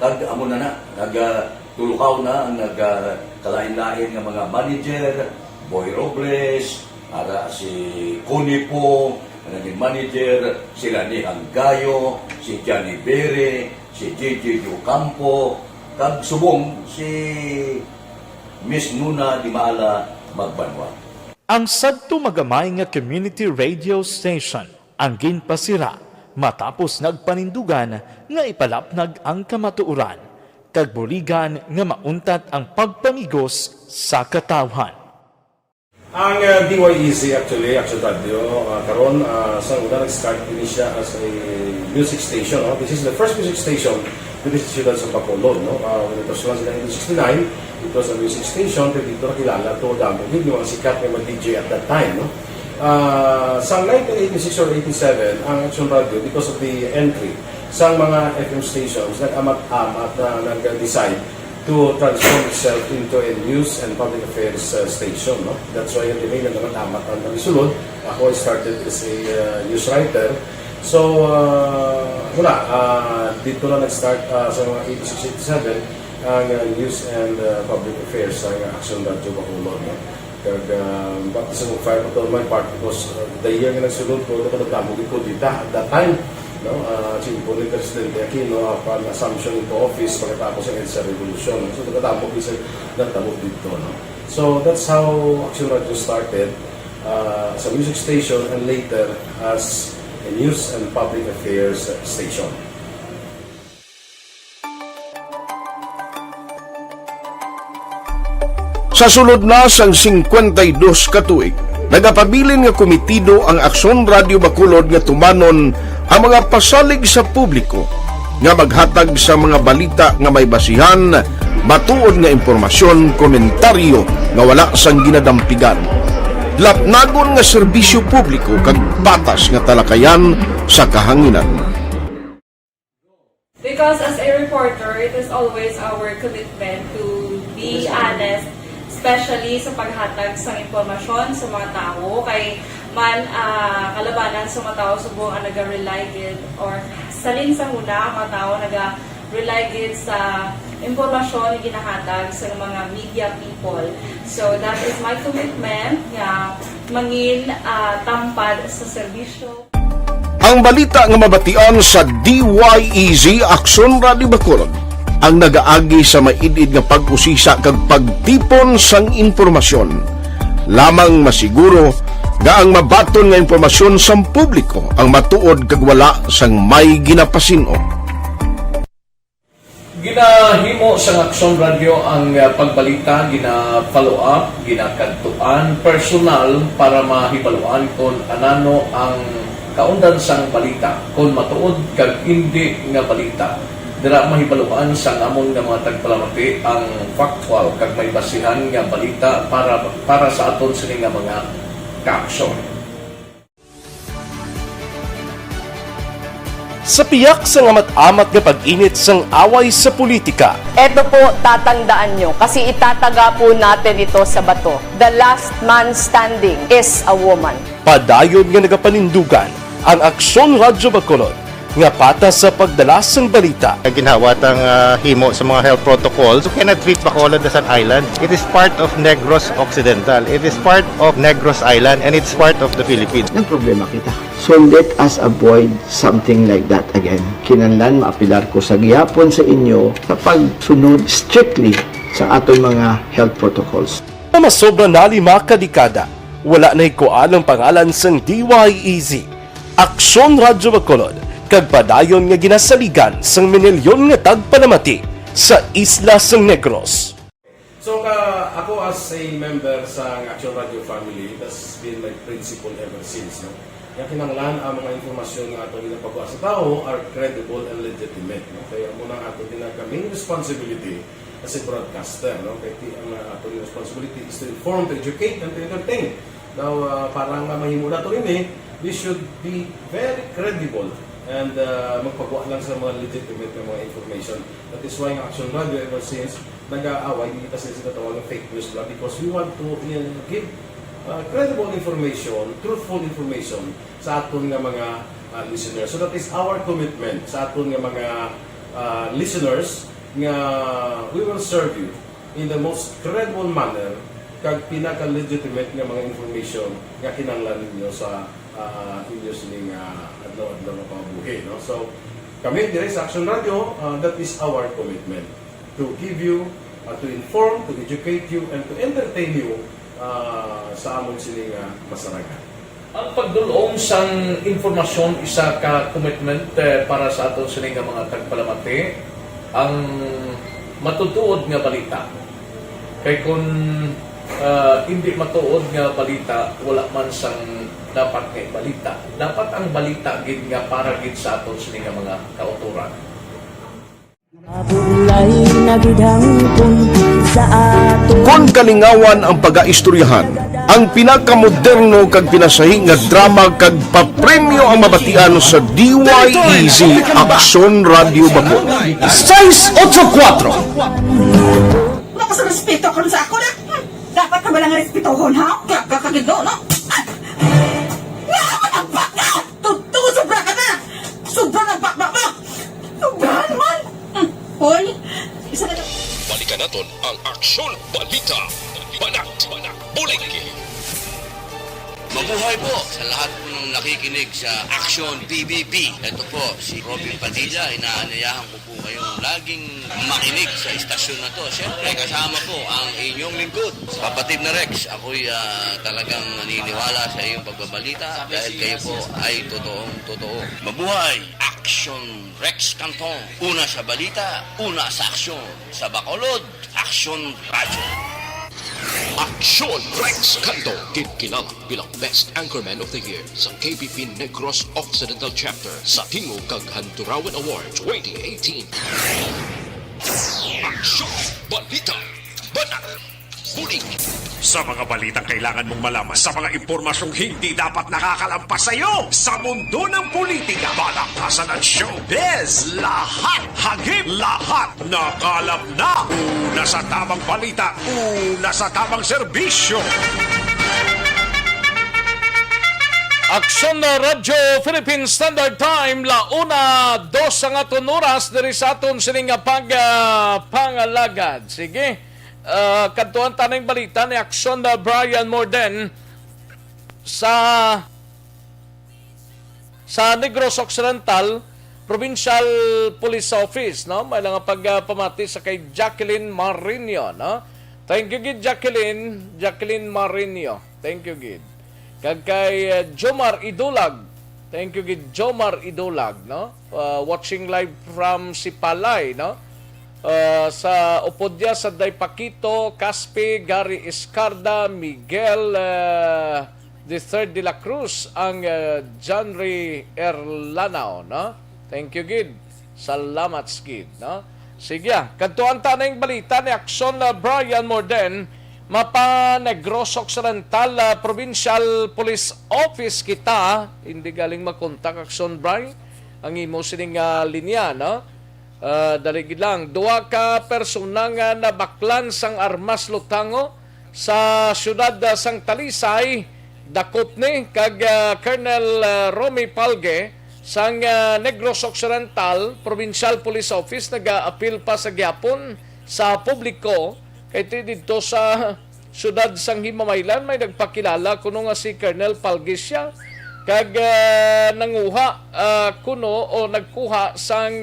amo na nagtulukaw na ang nagkalain-lain ng mga manager, Boy Robles, si Connie po, naging manager, sila ni Anggayo, si Johnny Bere, si J.J. Ocampo, kag subong si Miss Nuna Di Maala Magbanwa. Ang sadto magamay nga community radio station ang ginpasira matapos nagpanindugan nga ipalapnag ang kamatuuran kag buligan nga mauntat ang pagpamigos sa katawhan. Ang DYEZ actually, Aksyon Radio, karon sa una nag-start din siya as a music station. No? This is the first music station dito sa siyudad sa Bacolod. No? When it was launched in 1969, it was a music station. Pero dito nakilala to dami. Yung mga sikat na DJ at that time. No? Sa 1986 or 87, ang Aksyon Radio, because of the entry sa mga FM stations, nag-amat-amat na nag-decide to transform itself into a news and public affairs station. No? That's why yung dinay na naman-amat ang nalisulod. Ako started as a news writer. So, dito na nag-start sa mga 86-87 ang news and public affairs ng Aksyon Radio Bacolod. No? Bakit sa mag-fire ko to my part because the year nga nagsulod ko, nagdamog ko dito at that time. No, po ni Presidente Aquino upon assumption into office pagkatapos ng EDSA Revolution. So, nagkatapos isa nagtabog dito. No? So, that's how Aksyon Radio started as a music station and later as a news and public affairs station. Sa sulod na sang 52 ka tuig, nagapabilin nga komitido ang Aksyon Radio Bacolod nga tumanon ang mga pasalig sa publiko nga maghatag sa mga balita nga may basihan, matuod nga impormasyon, komentaryo nga wala sang ginadampigan. Lapnagon nga serbisyo publiko kag patas nga talakayan sa kahanginan. Because as a reporter, it is always our commitment to be honest, especially sa paghatag sa impormasyon sa mga tao kay man kalabanan sa mga tao subong ang naga-rely gid or salin sa huna ang mga tao naga-rely gid sa impormasyon na ginahatag sa mga media people. So that is my commitment nga mangin tampad sa serbisyo. Ang balita nga mabatian sa DYEZ Aksyon Radio Bacolod ang nagaagi sa maidid nga pag-usisa kag pagtipon sang impormasyon. Lamang masiguro nga ang mabaton nga impormasyon sa publiko ang matuod kag wala sang may ginapasino. Ginahimo sa Aksyon Radio ang pagbalita, gina-follow up, ginakantuan personal para mahibaluan kung anano ang kaundan sang balita, kung matuod kag hindi nga balita. Dira mahibaluan sang amon nga mga tagpalamati ang factual kag may basihan nga balita para sa aton sini nga mga kaaksyon. Sa piyak sa amat-amat nga pag-init sang away sa politika. Eto po, tatandaan nyo, kasi itataga po natin ito sa bato. The last man standing is a woman. Padayon nga nagapanindugan ang Aksyon Radio Bacolod nga patas sa pagdalas ng balita. Ginhawat ang himo sa mga health protocols. You cannot treat Bacolod as an island. It is part of Negros Occidental. It is part of Negros Island and it's part of the Philippines. Ang problema kita. So let us avoid something like that again. Kinahanglan maapilar ko sa gihapon sa inyo sa pagsunod strictly sa aton mga health protocols. Masobra na 5 kadekada, wala na ikuan ang pangalan sang DYEZ. Aksyon Radio Bacolod kag padayon nga ginasaligan sang minilyon nga tagpanamati sa isla sang Negros. So ako as a member sa Aksyon Radio family, that's been my principle ever since. No? Yung kinanglan ang mga informasyon nga ato ginapagawa sa tao are credible and legitimate. No? Kaya muna ato ginagkaming responsibility as a broadcaster. No? Kaya ang ato responsibility is to inform, to educate, and to entertain. Now, parang mahimo na ito rin we should be very credible and magpagawa lang sa mga legitimate na mga information. That is why ang Aksyon Radio ever since nag-aaway, hindi kasi sila tawag ng fake news lang because we want to give credible information, truthful information sa aton nga mga listeners. So that is our commitment sa aton nga mga listeners nga we will serve you in the most credible manner kag pinaka-legitimate nga mga information nga kinahanglan ninyo sa inyo sining adlaw-adlaw nga pamumuhay. No? So, kami dire sa Aksyon Radio, that is our commitment to give you, to inform, to educate you, and to entertain you sa amon sining masaragan. Ang pagdulong sang informasyon isa ka commitment para sa aton sining mga tagpalamati ang matutuod nga balita. Kay kung hindi matuod nga balita, wala man sang dapat nga balita. Dapat ang balita gid nga para gid sa aton sining mga kauturan. Kung kalingawan ang pag-aistoryahan, ang pinakamoderno kag pinasahi nga drama kag papremyo ang mabatian sa DYEZ Aksyon Radio Bacol. 684 Wala ka sa respeto ka sa ako na. Dapat ka ba lang respetohon, ha? Kakagido, no? Nakakatagpak na! Tutugo, sobra ka na! Sobra ng bakbak mo! Sobra naman! Hoy, isa na... Balikan natin ang Aksyon Balita. Banat, Bulig. Mabuhay po sa lahat po ng nakikinig sa Aksyon PBB. Ito po, si Robin Padilla. Inaanayahan ko po kayong laging makinig sa istasyon na to. Siyempre, kasama po ang inyong lingkod. Kapatid na Rex, ako'y talagang naniniwala sa iyong pagbabalita dahil kayo po ay totoong-totoo. Mabuhay! Aksyon Rex Cantong. Una sa balita, una sa aksyon. Sa Bacolod, Aksyon Radio. Aksyon Rex Cantong, kinala bilang Best Anchorman of the Year sa KBP Negros Occidental Chapter sa Tingog kag Handurawan Award 2018. Aksyon Balita, Banat, Bulig. Sa mga balitang kailangan mong malaman, sa mga impormasyong hindi dapat nakakalampas sa iyo, sa mundo ng politika, balakasan at showbiz, lahat hagip, lahat nakalap na. Una sa tamang balita, una sa tamang serbisyo. Aksyon na Radyo Philippine Standard Time, launa, 2 ang aton oras, diri sa aton sining pangalagad. Sige. Kantuan tanang balita ni Aksyon na Brian Morden sa Negros Occidental Provincial Police Office, no? May lang pagpamati sa kay Jacqueline Marinho, no? Thank you gid Jacqueline Marinho. Thank you gid. Kag kay Jomar Idulag. Thank you gid Jomar Idulag, no? Watching live from Sipalay, no? Sa Upodya, sa Daypaquito, Caspe, Gary Escarda, Miguel the Third de la Cruz, ang Janry Erlanao, no? Thank you, Gid. Salamat, Gid, no? Sige, kantuan tanang balita ni Aksyon Brian Morden, mapa Negros Occidental Provincial Police Office kita, hindi galing makontak Aksyon Brian, ang imo sining linya, no? Daligid lang, 2 ka persona nga nabaklan sang armas lutango sa siyudad sang Talisay, dakop ni kag Colonel Romy Palge sang Negros Occidental Provincial Police Office naga-apil pa sa gyapon sa publiko kay dito sa siyudad sang Himamaylan may nagpakilala kuno nga si Colonel Palge siya kag nanguha kuno o nagkuha sang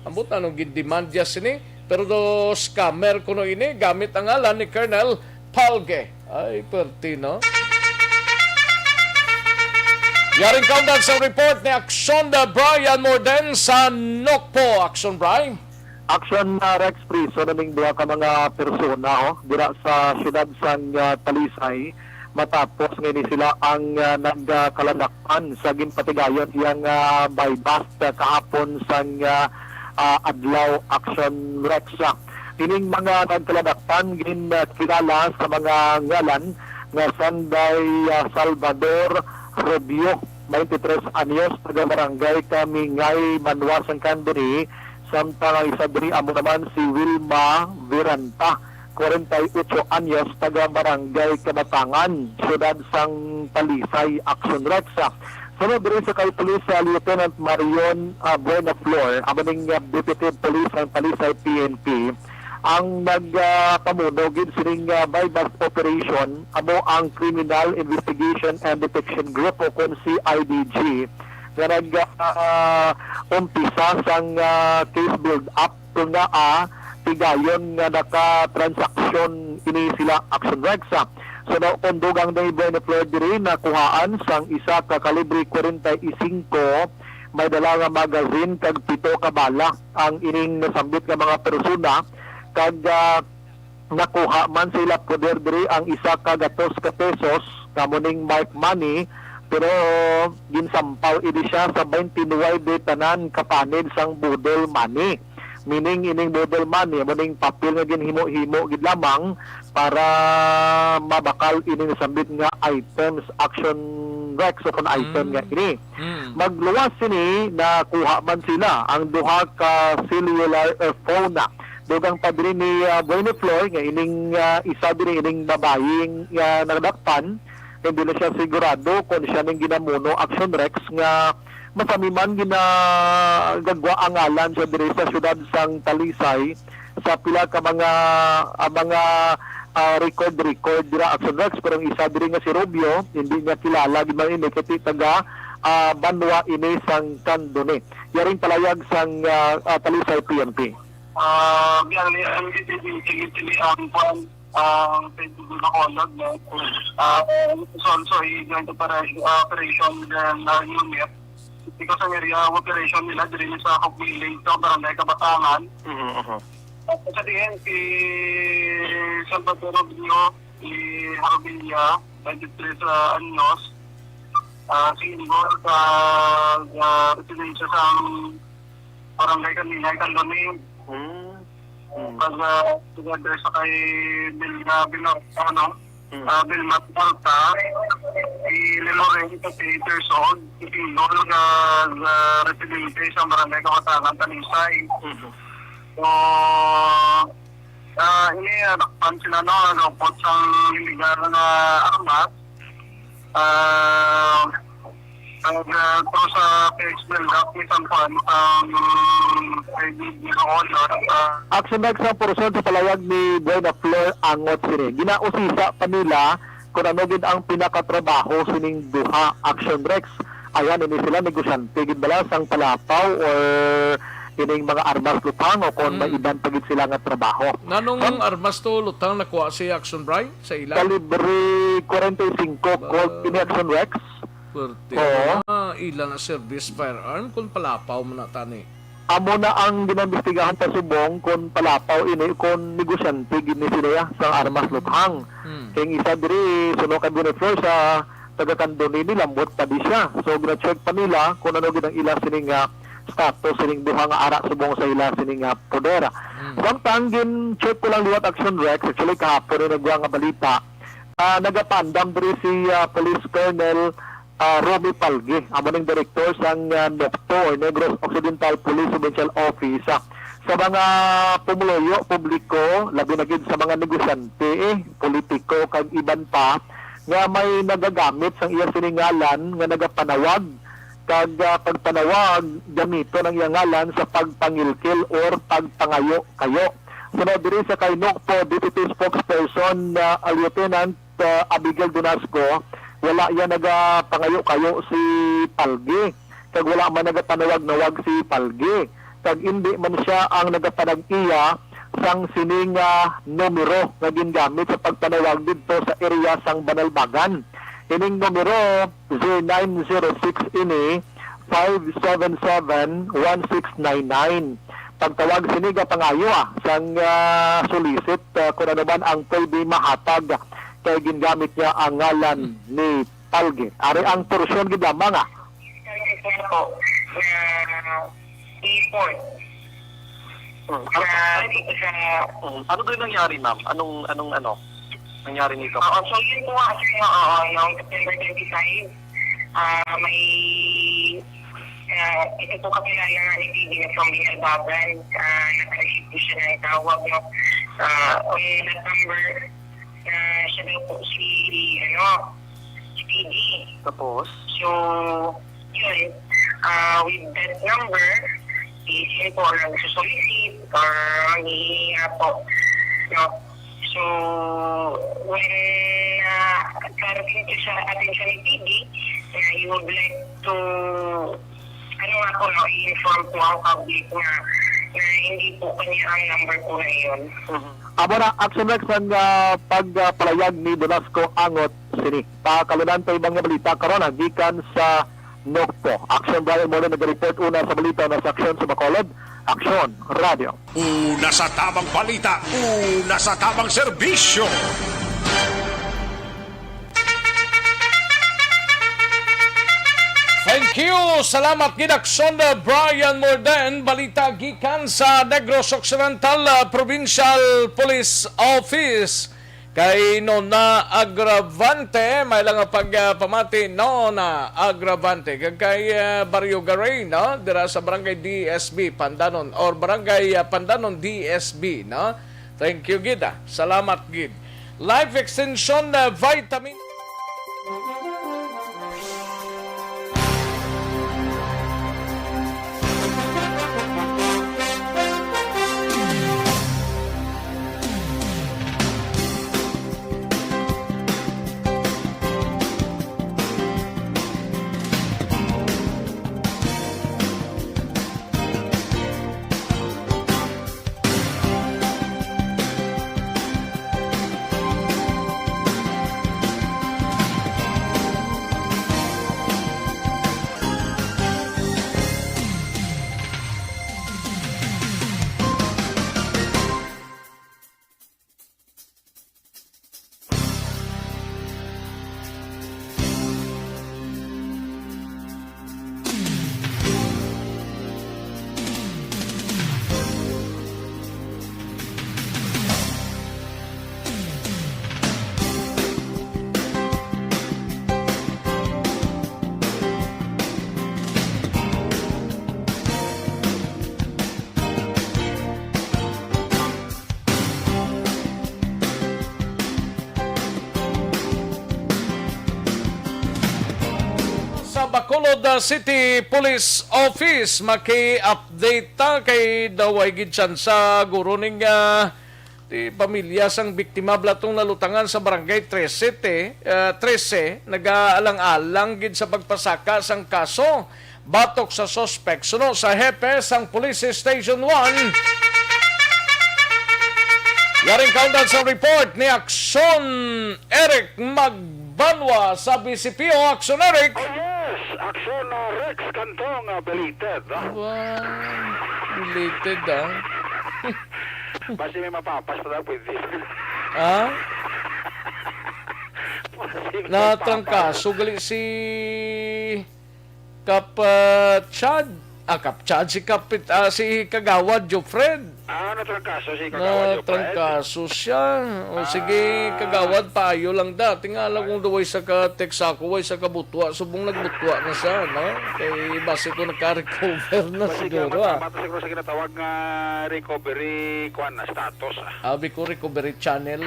ambot na nung gindemand niya sini pero do scammer kuno ini gamit ang ngalan ni Colonel Palge. Ay perti, no? Yaring kaundan sa report ni Aksyon Brian Morden sa Nokpo. Aksyon Brian. Aksyon Rex Priso naming duha ka mga persona dira sa siyudad sang Talisay matapos ngayon sila ang nagkalalakpan sa ginpatigayon iyang bypass kahapon sang adlaw. Aksyon Rex. Ining mga nagkalalakpan kilala sa mga ngalan nga Sanday Salvador Rubio, 23 anyos, taga barangay Kamingay, Manwasan Candoni. Samtang isa diri amo naman si Wilma Viranta, 48 anyos, taga barangay Kamatangan, siyudad sang Talisay. Aksyon Rex. Sunod diri sa kay Police Lieutenant Marion Buenaflor, amaning Deputy Police ng Talisay PNP, ang nagpamuno gid sining bypass operation amo ang Criminal Investigation and Detection Group o kung CIDG nga nag-umpisa sang case build-up kung tigayon nga naka-transaksyon ini sila. Action Rex. So naundugang na i-benefit diri na kuhaan sang isa ka kalibre 45 may dala nga magazine kag 7 ka bala ang ining nasambit nga mga persona kag nakuha man sila poder diri ang isa ka gatos ka pesos kamuning mark money pero ginsampaw ini siya sa 29 tanan kapanid sang budol money, meaning ining budol money muning papel nga ginhimo-himo gid lamang para mabakal ini nasambit nga items. Action Rex o kon item nga ini magluwas ini nakuha man sila ang duha ka cellular phone. Dugang pa diri ni Buenaflor nga ining isa diri ining babayeng nagdakpan, hindi na siya sigurado kung siya ning ginamuno. Action Rex nga masamiman ginagagwa ang ngalan siya diri sa syudad sang Talisay sa pila ka mga record dira. Action Rex, pero isa diri nga si Rubio hindi niya kilala gid man ini kati taga Banwa ini sang Cantong. Yaring palayag sang Talisay PNP. Ang Bacolod, also going to operation unit because ang area operation nila din sa Bulig sa barangay Kabatangan. Sa diyan si Salvador Rubio, si Harbilla, 23 anyos, single sa residensya sa barangay Kamingay, Cantong. Together sa kay Bilmat Balita, si Leloren, 58 years old, ipinol na residente sa barangay Kabatangan, Talisay. So, ini nakpan sila nagapot sa illegal na armas. Terus sa PX build-up, isang pan ang Action Rex sa porson sa palayag ni Buenaflor angot sini. Ginausisa pa nila kung ano gid ang pinakatrabaho sining duha. Action Rex. Ayan, ini sila negosyante gid bala sang palapaw or ining mga armas lutang o kung may iban pagid sila nga trabaho. Nanong armas to lutang nakuha si Action Brian sa ilan? Kalibre 45 Colt ini Action Rex. Ilan na service firearm kung palapaw mo na tani. Amo na ang ginambestigahan pa subong kung palapaw ini kung negosyante gini sila sa armas luthang. Kaya isa diri suno kay Buenaflor sa taga-Cantong ni lambot pa di siya. So gina-check pa nila kung ano ginang ila sining status sining duha nga ara subong sa ila sining poder. Samtang gin-check ko lang liwat Action Rex, actually kahapon nagwa nga balita. Nagapandam diri si Police Colonel Romy Palgi, amo ng director sang NOCTO or Negros Occidental Police Provincial Office. Sa mga pumuloyo, publiko, labi na gid sa mga negosyante, politiko, kag iban pa, nga may nagagamit sang iya siningalan nga nagapanawag, kag pagpanawag, gamito ng iyang ngalan sa pagpangilkil or pagpangayo kayo. Sunod diri sa kay NOCTO Deputy Spokesperson Lieutenant Abigail Donasco, wala yan nagapangayo-kayo si Palgi. Kag wala man nagapanawag-nawag si Palgi. Kag hindi man siya ang nagapanag-iya sang sining numero na gingamit sa pagpanawag dito sa area sang Banalbagan. Ining numero 0906 ini 577-1699. Pagtawag siniga pangayo sang solicit kung ano man ang pwede mahatag kay gingamit niya ang ngalan ni Palge. Ari ang porsyon gid lamang Ano doon nangyari, ma'am? Anong nangyari nito? So yun po kasi yung September 25, may ito po kasi na ni Bibi na from Binalbaban, naka-receive po siya ng tawag on that number na siya daw po si Bibi. Tapos? So, yun, with that number, is yun po nagsusolicit or manghihinga po. No? So, when karating ko sa atensyon ni PB, you would like to, i-inform po ang public na hindi po kanya ang number po na yun. Amo na, Aksyon Rex ang pagpalayag ni Donasco Angot sini. Pakalunan pa ibang balita karon gikan sa Nokpo. Aksyon Brian Molo nag-report una sa balita na sa Aksyon sa Bacolod. Aksyon Radio. Una sa tamang balita, una sa tamang serbisyo. Thank you. Salamat gid Aksyon Brian Morden, balita gikan sa Negros Occidental Provincial Police Office. Kay no na agravante, may lang pagpamati no na agravante. Kay Barrio Garay, no? Dira sa Barangay DSB, Pandanon, or Barangay Pandanon DSB, no? Thank you, gid. Salamat, gid. Life Extension Vitamin. Bacolod City Police Office maki-update ta kay daway gid sa guro ning ti pamilya sang biktima blatong nalutangan sa barangay 13 nag-aalang-alang gid sa pagpasaka sang kaso batok sa suspect suno sa hepe sang Police Station 1. Yaring countdown sa report ni Aksyon Eric Magbanwa sa BCPO. Aksyon Eric. Aksyon Rex Cantong belated. Belated Basi may mapapas pa daw pwede. Natrangkaso gali si si Kagawad Jofred. Natrangkaso si Kagawad Jofred. Natrangkaso siya. O sige, Kagawad, payo lang da. Tingala kung daway sa ka-text ako, way sa kabutwa. Subong nagbutwa na siya, no? Kay base ko nagka-recover na siguro, Mata siguro sa kinatawag nga recovery status, Abi ko recovery channel.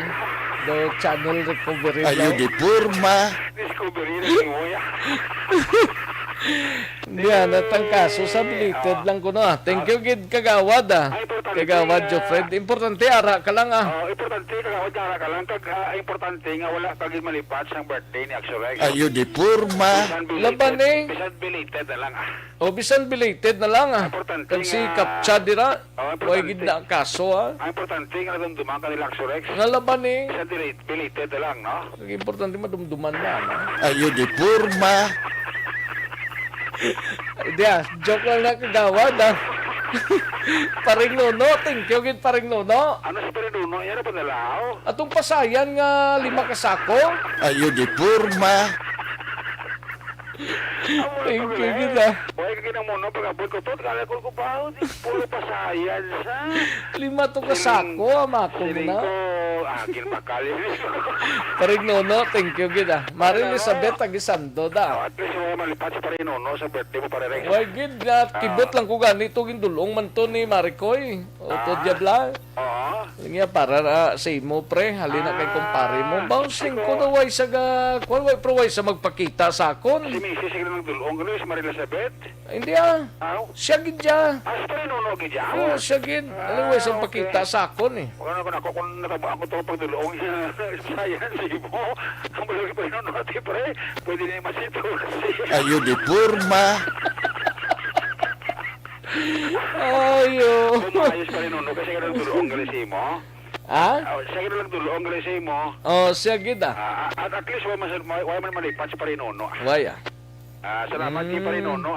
The channel recovery. Ayo di purma. Discovery na Diyan, natang kaso sa belated lang ko na. Thank you, gid kagawad Kagawad, Jofred. Importante, ara ka lang Importante, kagawad ara ka lang. Importante nga wala kag malipat sa birthday ni Aksyon Rex. Ayo di purma. Laban Bisan belated na lang bisan belated na lang Kag si Kapcha dira. Huwag gid na kaso Importante nga dumduman ka nila Aksyon Rex. Nga laban Bisan belated na lang, no? Importante madumduman na. Ayo di purma. Diya, joke lang na kagawad Paring Nuno, thank you gid Paring Nuno. Ano si Paring Nuno? Yan na pa nalao? Atong pasayan nga 5 kasako. Ayo di purma. Thank you gid Buhay ka kinang mono pag-abot ko to. Kala ko ba? Puro pasayan sa 5 to kasako amatong na. Akin makali. Paring Nuno, thank you gid Mari Elizabeth agisando At least malipat si Paring Nuno sa birthday mo Paring Rex. Why gid kibot lang ko ganito gindulong man to ni Maricoy. Oto diabla. Nga para sa imo pre, halina kay kumpare mo. Bouncing ko na way sa way pro way sa magpakita sa akon. Si Mrs. siguro nagdulong ko si Marie Elizabeth. Hindi siya gid siya. Si Paring Nuno gid siya. Siya gid. Alam way sa magpakita sa akon Wala ko kung nataba ako to pagdulong sayan si mo. Ang balagi Paring Nuno ati pre. Pwede na masito. Ayo di purma. Ayo. Kumayos Paring Nuno kasi ka nagdulong galisi mo. Siya gid nagdulong galisi mo. Siya gid At least wala man malipat si Paring Nuno. Why salamat kay Paring Nuno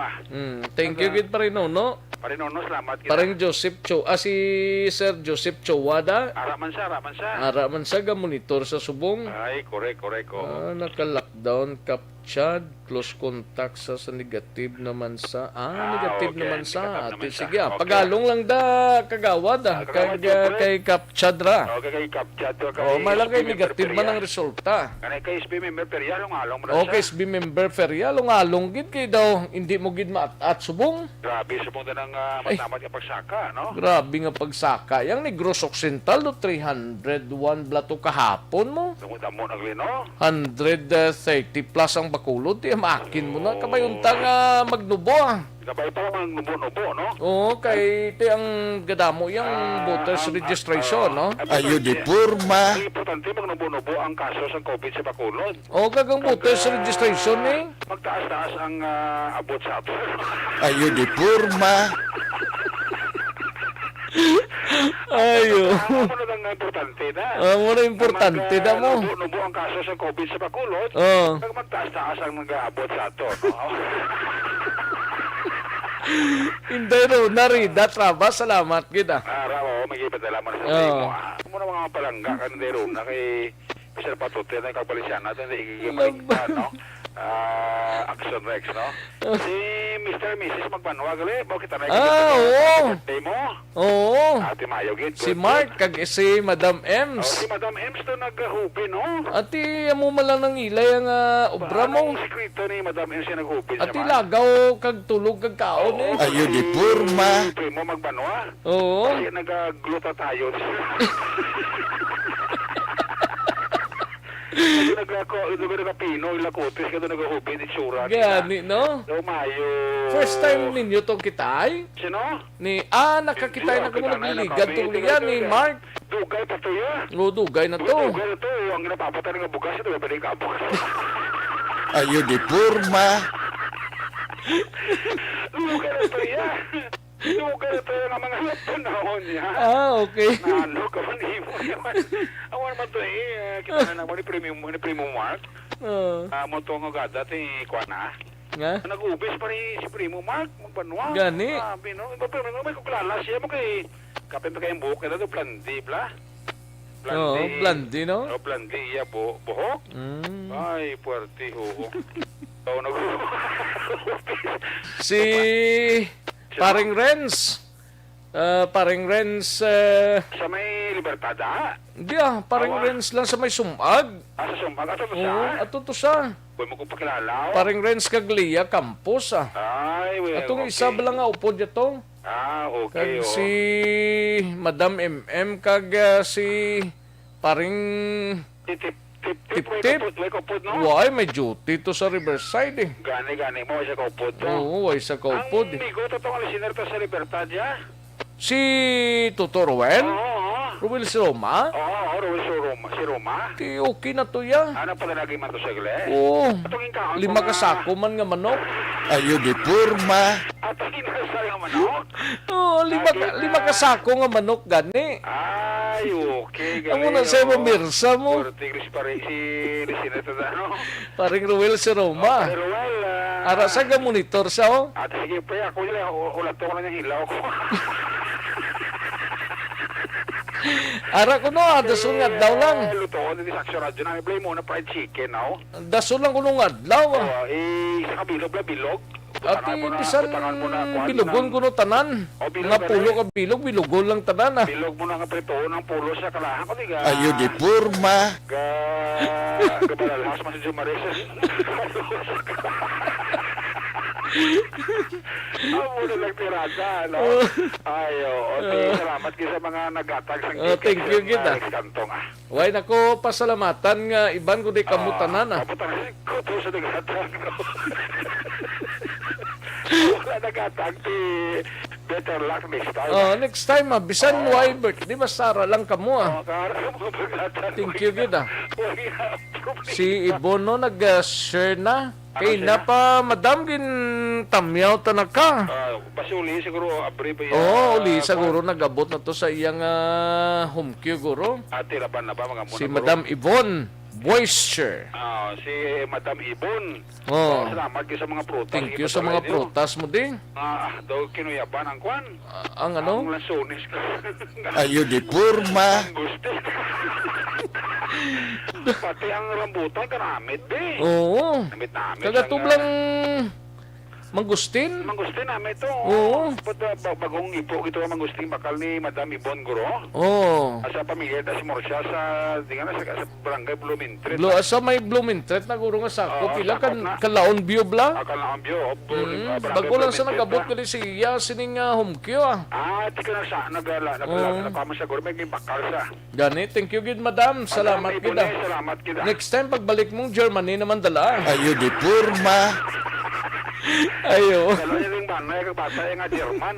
Thank you gid Paring Nuno. Paring Nuno, salamat kita. Parang Joseph Cho, si Sir Joseph Chowada. Ara man siya ga monitor sa subong. Ay, correct. Naka-lockdown, captured, close contact sa negative naman sa. Negative okay. naman sa. Negative naman Sige, siya. Okay. pagalong lang kagawad kay captured ra. Okay, kay captured. Malagay negative man ang resulta. Kanay kay SB member Feria, along Okay, SB member Feria, along gid kay daw, hindi mo gid at subong. Grabe, subong na ng matamat ka pagsaka, no? Grabe nga pagsaka. Yang Negros Occidental, 301 blato kahapon mo. Tumutan mo naglino? 130 plus ang bakulod. Makin mo na. Kabayunta nga magnubo Kabay pa lang nubo-nubo, no? Oo, kay ang gadamo yung voters registration, no? Ayo di purma. Importante magnubo-nubo ang kaso sa COVID sa Bacolod. Kagang voters registration magtaas-taas ang abot sa ato. Ayo di purma. Ayo. Ano ang importante na? Ano importante na mo? Nubo ang kaso sa COVID sa Bacolod. Magtaas-taas ang nag-aabot sa ato, no? Hindi ro, narida, traba, salamat kita. Raw, may ipadala mo na sa mo. Muna mga palangga ka na ro na kay Mr. Patutin na kapalisyan natin na igigimay no? Aksyon Rex, no? Si Mr. Mrs. Magbanwa gali, bakit na oo. mo? Oo. Ate Mayo gid. Si Mark kag si Madam Ems. Si Madam Ems to naghubi, no? Ati amo man lang nang ilay ang obra mo. Sekreto ni Madam Ems naghubi. Ati lagaw kag tulog kag kaon Ayo di purma. Primo Magbanwa. Oo. Kasi nagagluta tayo. Nagapino, ilakotis ka doon nag-hubin, itsura. Gani, no? Mayo. First time ninyo tong kitay? Sino? Nakakitay na kamo nagliligad tong liyan ni Mark. Dugay pa to ya. Dugay na to. Dugay na to. Ang napapatay ng bugas, ito ba ka bugas? Ayo di purma. Dugay na to ya. Dugay na to yung mga panahon niya. Okay. Nalo ka man mo naman. Awan naman to kita na naman ni Primo Mark. Mo to nga gada ti Kuana. Nga? Nag-ubis pa rin si Primo Mark, magbanwa. Gani? Sabi, no? Iba pa rin, may kuklala siya mo kay kapin pa kayong buhok na ito, plandi, bla? Plandi, no? Plandi, iya, buhok? Ay, puwerte, ho. Si Paring Renz. Paring Renz. Sa may Libertad, Hindi Paring Renz lang sa may Sumag. Sa Sumag, ato to siya? Ato to siya. Huwag mo kong pakilala. Paring Renz Caglia, Campos Ay, well, atong isa ba lang nga upod yato? Okay. Kag si Madam MM, kag si Paring Tip-tip. Way kaupod, no? Why, may duty to sa Riverside eh. Gani mo sa kaupod, no? Oo, way sa kaupod Ang eh. migo, totoo ang listener to sa Libertad, ya? Si Tutorwen? Oo. Ruel si Roma? Oo, Ruel si Roma. Di okay na to ya. Ano pala naging man to sa gle? Oo. Atong ingkaon 5 kasako man nga manok. Ayo di porma. Atong inasal nga manok? Oo, 5 kasako nga manok gani. Ay, okay. Amo na sa mamirsa mo. Tigris pare si listener to da, no? Paring Ruel si Roma. Pero Ara sa ga monitor siya oh. At sige pa, ako nila, ulat ko na yung hilaw ko. Ara ko no, dasun nga adlaw lang. Luto ko din sa Aksyon Radio namin. Play mo na fried chicken, no? Dasun lang ko nung adlaw ah. Sa kabilog na bilog. Ati, bisan bilugon ko no tanan. Nga pulo ka bilugon lang tanan ah. Bilog mo na nga prito ng pulo sa kalahan ko, diga. Ayo di porma. Kabalahas man si Jumareses. Muna lang tirada, no? Ayo, salamat kayo sa mga nagatag sa thank you kita. Cantong, Why nako pasalamatan nga iban ko di kamutanan ah. Kamutanan ko to sa nagatag, no? Wala nagatag ti better luck next time. Next time bisan why birthday basta lang kamo ah. Thank you kita. Si Ibono nag-share na. Kay na pa madam gin tamyaw tanaka. Basi uli siguro abri pa yan. Uli siguro nagabot na to sa iyang home queue guro. Ate laban na ba mga muna? Si Madam Yvonne Boister. Si Madam Ibon. Salamat kayo sa mga prutas. Thank you sa mga prutas mo din. Daw kinuyapan ang kwan. Ang ano? Ang lansones ka. Ayo di porma. Ang gusto. Pati ang rambutan karamit be. Oo. Namit namin. Kagatublang mangustin. Mangustin namin ito. Oo. Bagong ipo ito ang mangustin bakal ni Madam Ibon Guro. Oo. Sa pamilya da si Morsha sa barangay Bloomingtreet. Asa may Bloomingtreet na guro nga sako. Pila kalaon view bla? Kalaon view. Bago lang sa nagabot ko ni siya sining home queue ah. Di ka na sa nagkama sa guro. May bakal sa. Gani, thank you gid madam. Salamat kita. Salamat kita. Next time pagbalik mong Germany naman dala. Ayo di porma. Ayo. Kalau niya rin banay kag bata nga German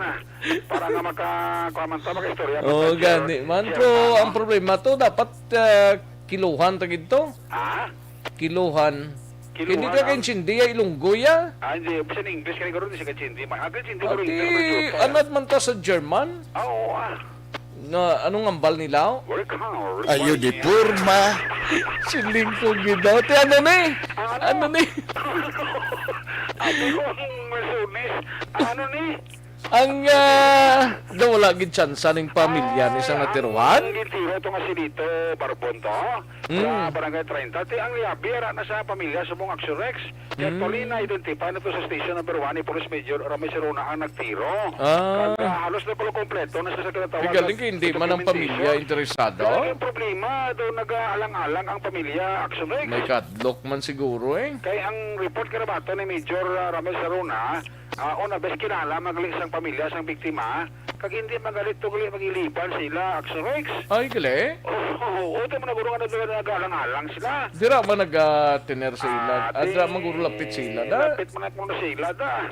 para nga makakamanta maka-istorya. Gani man pero ang problema to dapat kiluhan ta gito. Kiluhan. Hindi ka kay Chindia Ilunggo ya? Hindi, bisan English kay guro di sa Chindi. Magal Chindi guro anad man ta sa German? Oo Na anong ambal nila? Ayo di porma. Siling ko gidaw. Ano ni? Ano ni? Ano ni? Ang wala gid tsansa ning pamilya ni sang natiruan. Ang gitiro to nga si dito Barbon to. Sa barangay 30 ti ang liabira na sa pamilya sa mong Aksyon Rex. Actually na identify na to sa station number 1 ni Police Major Ramay Serona ang nagtiro. Halos na pala kompleto na sa kinatawag. Galing kay hindi man ang pamilya interesado. Ang problema do nag-aalang-alang ang pamilya Aksyon Rex. May kadlok man siguro eh. Kay ang report karabato ni Major Ramay Serona una bes kilala magaling sang pamilya sang biktima kag hindi magalit to gali magiliban sila Aksyon Rex. Ay gali? Oo, ito mo na guro nga nag-alang-alang sila. Dira man nag-tener sa ila. Adra man guro lapit sila da. Lapit man mo na sila da.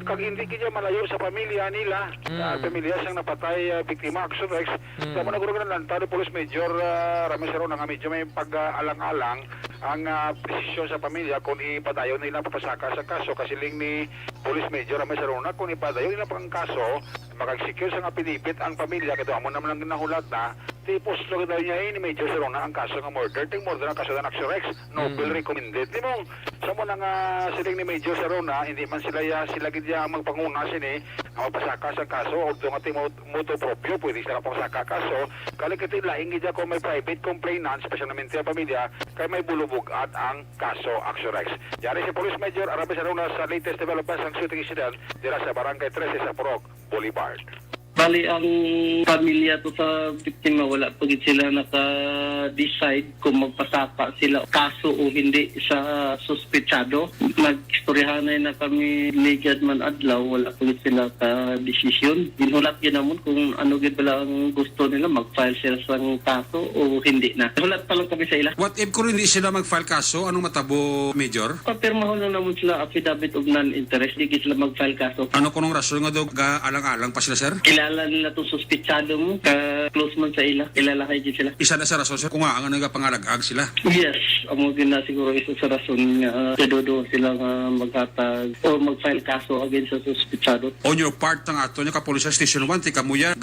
Kag hindi kaya malayo sa pamilya nila. Pamilya sang napatay biktima Aksyon Rex. Tama na guro nga lantado Police Major Ramay Serona nga medyo may pag-alang-alang ang presisyon sa pamilya kung ipadayon nila papasaka sa kaso kasiling ni Police Major Ramay Serona kung ipadayon nila pang kaso makag-secure sa nga pinipit ang pamilya kaya amo naman lang nahulat na tipos lo daw niya ni Major Serona ang kaso nga murder ang kaso ng Aksyon Rex Nobel recommended di mo sa mo nang siling ni Major Serona hindi man sila gid magpanguna sini nga mapasaka sa kaso although nga moto proprio pwede sila pasaka kaso kali kiti laing gid ko may private complainant specialmente ang pamilya kay may bulubog at ang kaso Aksyon Rex. Yari si Police Major Ramay Serona sa latest developments ng shooting incident dira sa barangay 13 sa Purok Boulevard. Bali, ang pamilya to sa biktima, wala pa gid sila naka-decide kung magpasaka sila kaso o hindi sa suspetsado. Nag-istoryahanay na kami ligad man adlaw, wala pa gid sila ka-desisyon. Ginulat gid namon kung ano gid pala ang gusto nila, mag-file sila sa kaso o hindi na. Hulat pa lang kami sa ila. What if kung hindi sila mag-file kaso, anong matabo, Major? Papirmahon lang naman sila affidavit of non-interest, di gid sila mag-file kaso. Ano kunong rason nga daw alang-alang pa sila, sir? Kilala nila itong suspitsado mo, ka-close man sa ila, kilala kayo din sila. Isa na sa rason, sir, kung nga ang nagapangalagag sila. Yes, amo din na siguro isa sa rason nga kadodo sila nga maghatag o mag-file kaso against sa suspitsado. On your part ng ato niya kapulisan Station 1, tika mo yan,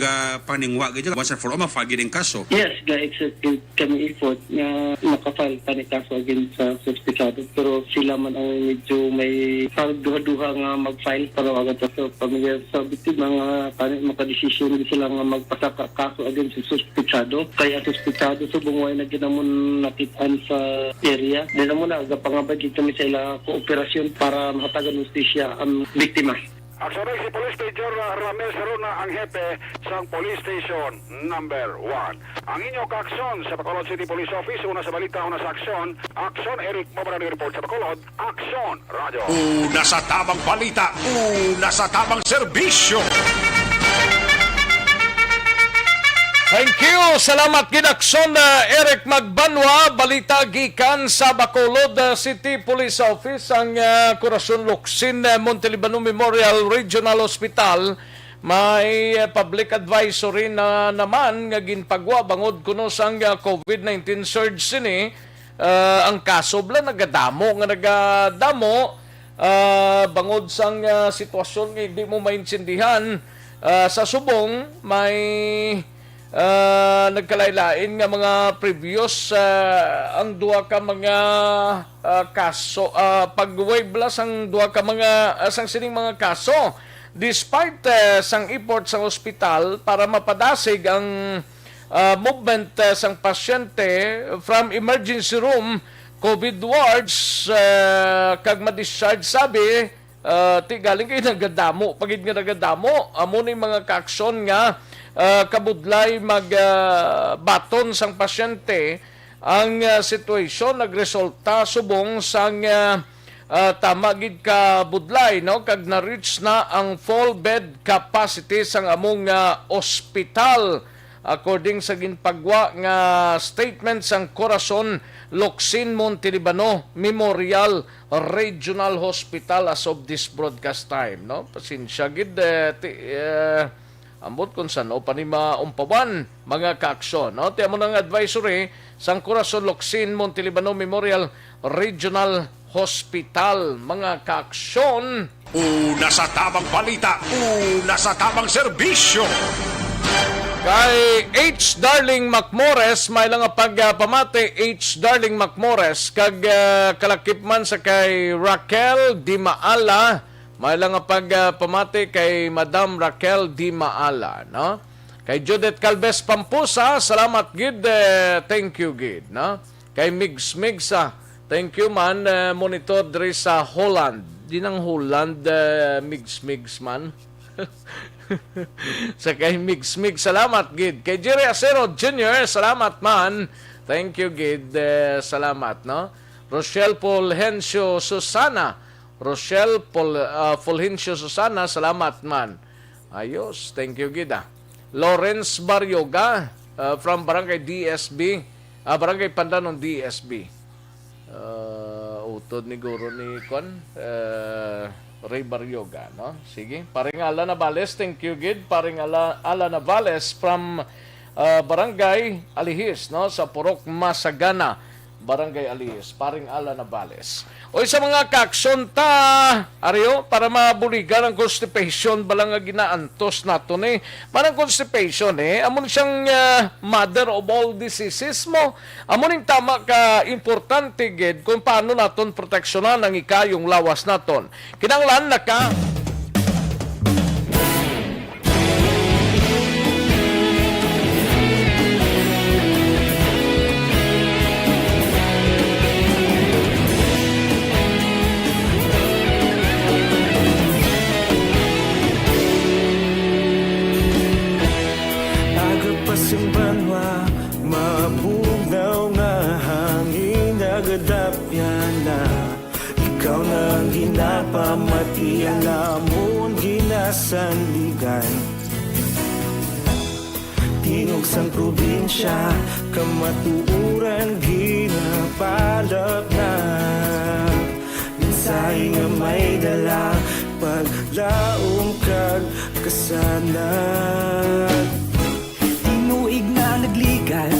paningwa ganyan, once and for all, mafagin ang kaso. Yes, ga-execute kami effort nga makafile pa ni kaso against sa suspitsado. Pero sila man ang medyo may duha-duha nga mag-file pero agad sa pamilya sa biktima nga makadesisyon din sila nga magpasaka kaso against sa suspitsado. Kaya suspitsado sa bungway na ginamon nakitaan sa area. Di na muna, agapangabay kami sa ila kooperasyon para mahatagan justisya ang biktima. Aksyon si Police Major Ramel Seruna ang hepe sa Police Station number 1. Ang inyong kaaksyon sa Bacolod City Police Office, una sa balita, una sa aksyon. Aksyon, Eric Mabarani report sa Bacolod. Aksyon, Radyo. Una sa tamang balita, una sa tamang serbisyo. Thank you. Salamat Ginaksyon Eric Magbanwa. Balita gikan sa Bacolod City Police Office. Ang Corazon Locsin Montelibano Memorial Regional Hospital may public advisory na naman nga ginpagwa bangod kuno sang COVID-19 surge sini. Ang kaso bla nagadamo bangod sang sitwasyon nga hindi mo maintindihan. Sa subong may nagkalailain nga mga previous ang duha ka mga kaso pag-wave blas ang duha ka mga sang sining mga kaso despite sang effort sa ospital para mapadasig ang movement sang pasyente from emergency room COVID wards kag ma-discharge sabi ti galing kay nagadamo pagid nga nagadamo amo ni mga kaaksyon nga kabudlay magbaton sang pasyente ang situation nagresulta subong sang tama gid ka budlay no kag na-reach na ang full bed capacity sang among ospital according sa ginpagwa nga statement sang Corazon Locsin Montelibano Memorial Regional Hospital as of this broadcast time no pasensya gid ambot kung saan o panima umpawan mga kaaksyon. No? Tiyan mo ng advisory sang Corazon Locsin Montelibano Memorial Regional Hospital. Mga kaaksyon. Una sa tamang balita, una sa tamang serbisyo. Kay H. Darling Macmores, may lang pagpamati H. Darling Macmores, kag kalakip man sa kay Raquel Di Maala, may lang pagpamati kay Madam Raquel Di Maala, no? Kay Judith Calves Pampusa, salamat gid, thank you gid, no? Kay Migs thank you man, monitor diri sa Holland. Di nang Holland, Migs man. Sa kay Migs, salamat gid. Kay Jerry Acero Jr., salamat man. Thank you gid, salamat, no? Rochelle Fulgencio Susana, Fulgencio Susana, salamat man. Ayos, thank you gid. Lawrence Baryoga from Barangay DSB, Barangay Pandanon DSB. Utod ni guro ni Kon, Ray Baryoga, no? Sige, paring Ala Navales, thank you gid. Paring Ala Navales from Barangay Alihis, no? Sa Purok Masagana, Barangay Alihis, paring Ala Navales. O sa mga kaaksyon ta, Aryo, para mabuligan ang constipation, balang nga ginaantos nato ni. Parang constipation amon siyang mother of all diseases mo. Amon yung tama ka importante gid kung paano naton proteksyonan ang ikayong lawas naton. Kinanglan na ka pa mabugnaw nga hangin nagadapyan na ikaw nang ginapamati ang amon ginasandigan tingog sang probinsya kamatuuran ginapalap na minsay nga may dala paglaom kag kasanag tinuig na nagligan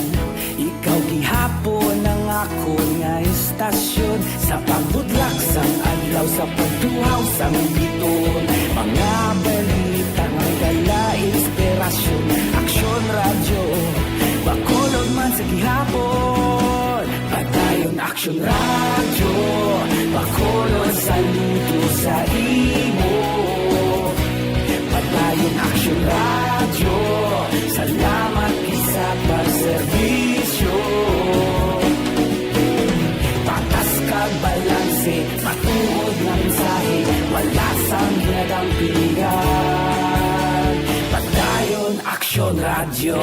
ikaw gihapon ang ako nga istasyon sa pagbudlak sang adlaw sa pagduhaw sang biton mga balita nga dala inspirasyon aksyon radyo bakolod man sa gihapon padayon aksyon radyo bakolod saludo sa imo padayon aksyon radyo salamat isa pagserbisyo patas kag balanse matuod nga mensahe wala sang ginadampigan padayon aksyon radyo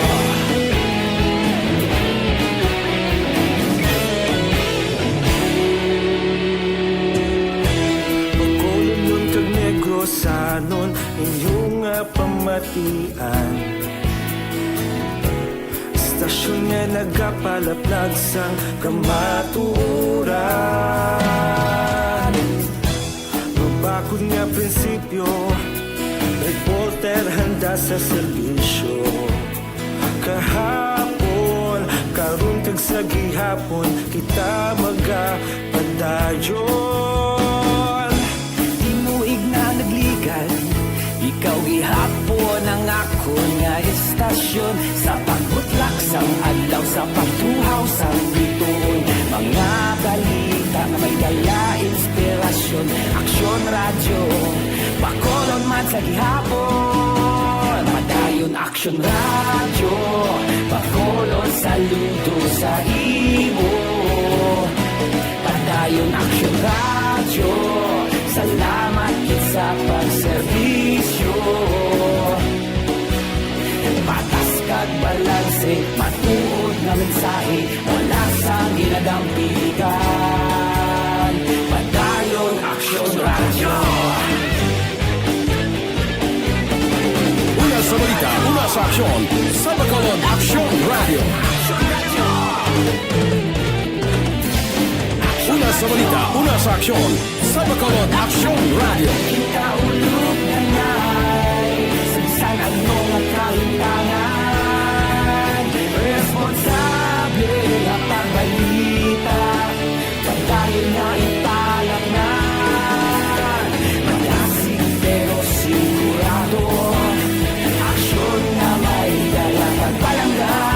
Bacolod nun kag Negrosanon inyong pamatian Istasyon nga nagapalaplag sang kamatuuran Mabakod nga prinsipyo reporter handa sa serbisyo kahapon karon kag sa gihapon kita magapadayon tinuig na nagligan ikaw gihapon ang ako nga istasyon sa pagbutlak sang adlaw sa pagtuhaw sang biton mga balita na may dala inspirasyon aksyon radyo bakolon man sa gihapon padayon aksyon radyo bakolon saludo sa imo padayon aksyon radyo salamat kit sa pagserbisyo patas kag balanse matuod nga mensahe wala sang ginadampigan padayon aksyon radyo Una sa balita, una sa aksyon sa Bacolod Aksyon Radio. Una sa balita, una sa aksyon sa Bacolod Aksyon Radio. Ikaulog na na'y sagsang ano nga kahintangan responsable nga pagbalita pagdayon na ipalang na malasig pero sigurado aksyon na may dala pagpalanggan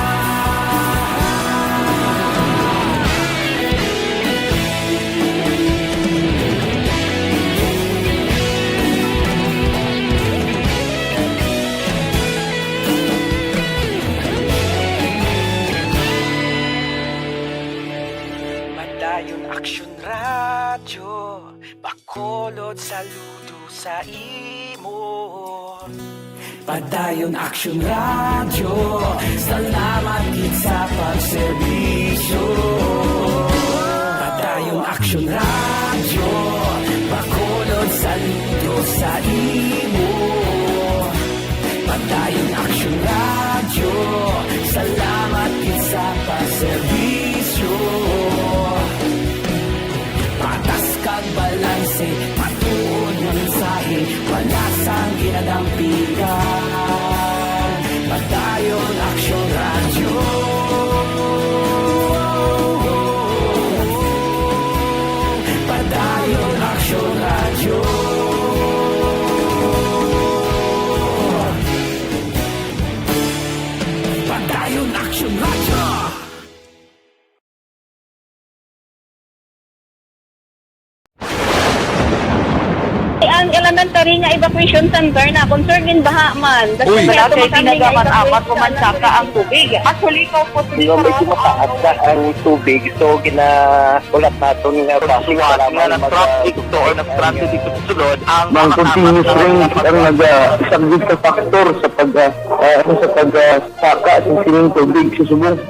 Aksyon radyo, bakolod saludo sa imo. Padayon aksyon radyo, salamat gid sa pagserbisyo. Padayon aksyon radyo, bakolod saludo sa imo. Padayon aksyon radyo, salamat gid sa pagserbisyo. Patas kag balanse matuod nga mensahe wala sang ginadampigan padayon aksyon radyo padayon aksyon radyo padayon aksyon radyo ang elementary nga evacuation center na concerned baha man. Uy, kasi tinagaman apat kumansaka ang tubig. Actually, ko po medyo mataas na ang tubig. So, ulat natin nga pasiwala nga ng traffic to or ng traffic dito sa sulod. Ang continuous rain ang nag-subject sa factor sa pagsaka sa sining tubig sa subong.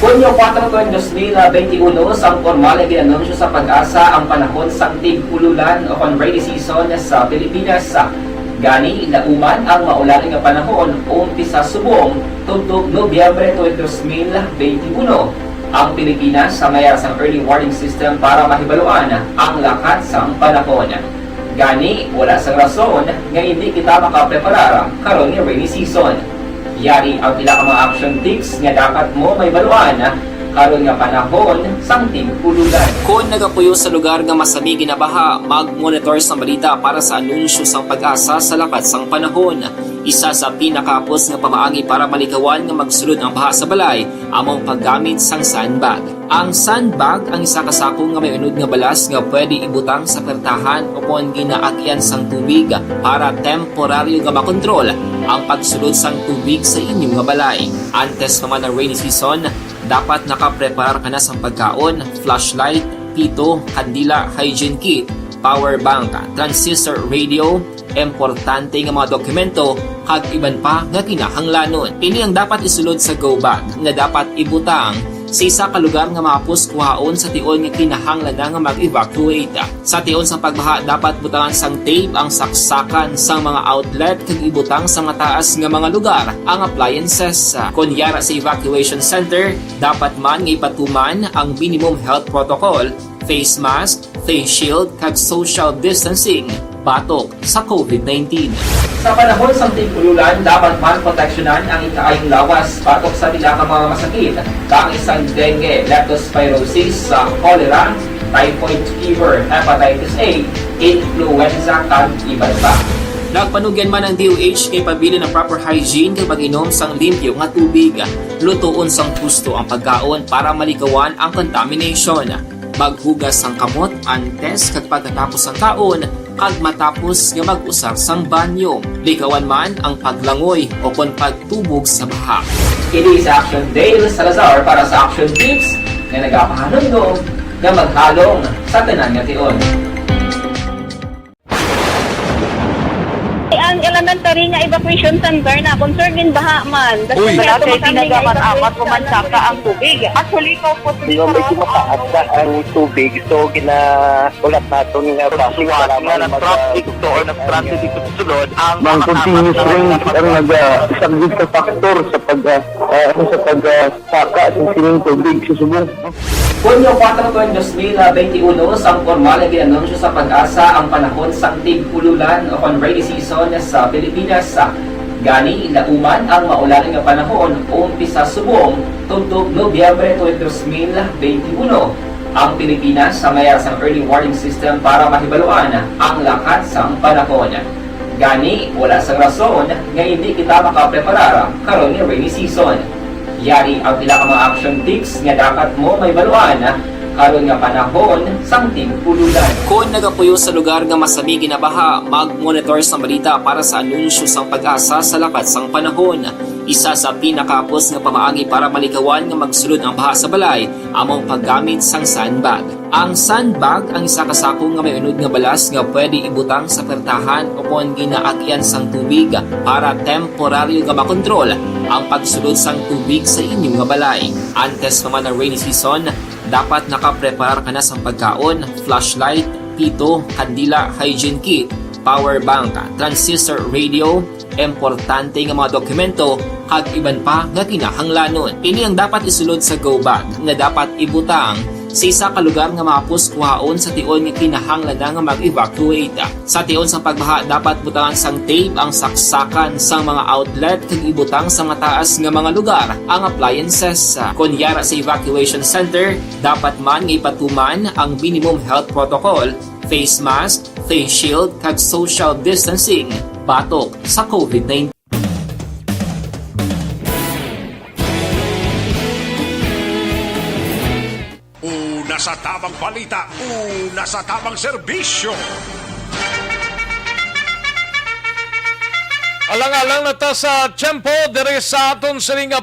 Hunyo 4, 2021, ang formal ay ginanunsyo sa pag-asa ang panahon sa tig-ululan o rainy season sa Pilipinas. Gani, ilauman ang maulaling nga panahon umpisa subong tugtog Nobyembre 2021. Ang Pilipinas sa mayroon sa early warning system para mahibaluan ang lakat sa panahon. Gani, wala sa rason nga hindi kita makapreparar karon nga rainy season. Yari ang pila ka mga action tips nga dapat mo may baluan karon nga panahon sang tig-ululan. Kung nagapuyo sa lugar nga masami ginabaha, mag-monitor sa balita para sa anunsyo sang pag-asa sa lakat sang panahon. Isa sa pinakapos nga pamaagi para malikawan nga magsulod ang baha sa balay, among paggamit sang sandbag. Ang sandbag ang isa kasakong nga may unod nga balas nga pwede ibutang sa pertahan upon ginaagyan sang tubig para temporaryo nga makontrol ang pagsulod sang tubig sa inyong nga balay. Antes naman ng rainy season, dapat nakaprepare ka na sa pagkaon, flashlight, pito, kandila, hygiene kit, power bank, transistor radio, importante nga mga dokumento, kag iban pa nga kinahanglanon. Ini ang dapat isulod sa go bag nga dapat ibutang sa isa ka lugar nga mapus kuhaon sa tion nga kinahanglan nga mag-evacuate. Sa tion sa pagbaha dapat butangan sang tape ang saksakan sang mga outlet kag ibutang sa mga taas nga mga lugar ang appliances. Kunyara sa evacuation center, dapat man nga ipatuman ang minimum health protocol, face mask, face shield kag social distancing batok sa COVID-19. Sa panahon sa tig-ululan, dapat man proteksyonan ang ikaayong lawas batok sa pila ka mga masakit, kang isang dengue, leptospirosis, cholera, typhoid fever, hepatitis A, influenza, kag iban pa. Nagpanugyan man ang DOH kay pabili ng proper hygiene kay pag-inom sang limpyo nga tubig. Lutuon sang gusto ang pagkaon para malikawan ang contamination. Maghugas sang kamot antes kag pagkatapos ang kaon kag matapos nga mag-usar sang banyo. Likawan man ang paglangoy o kon pagtubog sa baha. Kini sa Aksyon Dale Salazar para sa Action Tips nga nagapahanundong nga maghalong sa tanan nga tion. Ang elementary nga evacuation center na concerned baha man. Uy, kasi tinagaman apat kumansaka ang tubig. Actually, ko po medyo mataas na ang tubig. So, ulat natin nga pasiwala nga ng traffic to or ng traffic dito sa sulod. Ang continuous rain ang nag-subject sa factor sa pagsaka sa sining tubig sa subong. Hunyo 4, 2021, ang formal ay ginanunsyo sa pag-asa ang panahon sa tig-ululan o rainy season sa Pilipinas. Gani, ilauman ang maulaling nga panahon umpisa subong tugtog Nobyembre 2021. Ang Pilipinas sa mayroon sa early warning system para mahibaluan ang lakat sa panahon. Gani, wala sa rason nga hindi kita makapreparar karon nga rainy season. Yari ang pila ka mga action tips nga dapat mo may baluan karon nga panahon sang tig-ululan. Kung nagapuyo sa lugar nga masami ginabaha, mag-monitor sa balita para sa anunsyo sang pag-asa sa lakat sang panahon. Isa sa pinakapos nga pamaagi para malikawan nga magsulod ang baha sa balay, among paggamit sang sandbag. Ang sandbag ang isa kasakong nga may unod nga balas nga pwede ibutang sa pertahan upon ginaagyan sang tubig para temporaryo nga makontrol ang pagsulod sang tubig sa inyong nga balay. Antes naman ng rainy season, dapat nakaprepare ka na sa pagkaon, flashlight, pito, kandila, hygiene kit, power bank, transistor radio, importante nga mga dokumento, kag iban pa nga kinahanglanon. Ini ang dapat isulod sa go bag nga dapat ibutang sa isa ka lugar nga mapus kuhaon sa tion nga kinahanglan nga mag-evacuate. Sa tion sa pagbaha dapat butangan sang tape ang saksakan sang mga outlet kag ibutang sa mataas nga mga lugar ang appliances. Kunyara sa evacuation center, dapat man nga ipatuman ang minimum health protocol, face mask, face shield kag social distancing batok sa COVID-19. Una sa tamang balita, una sa tamang serbisyo. Alang-alang na ta sa tiyempo, dere sa aton siling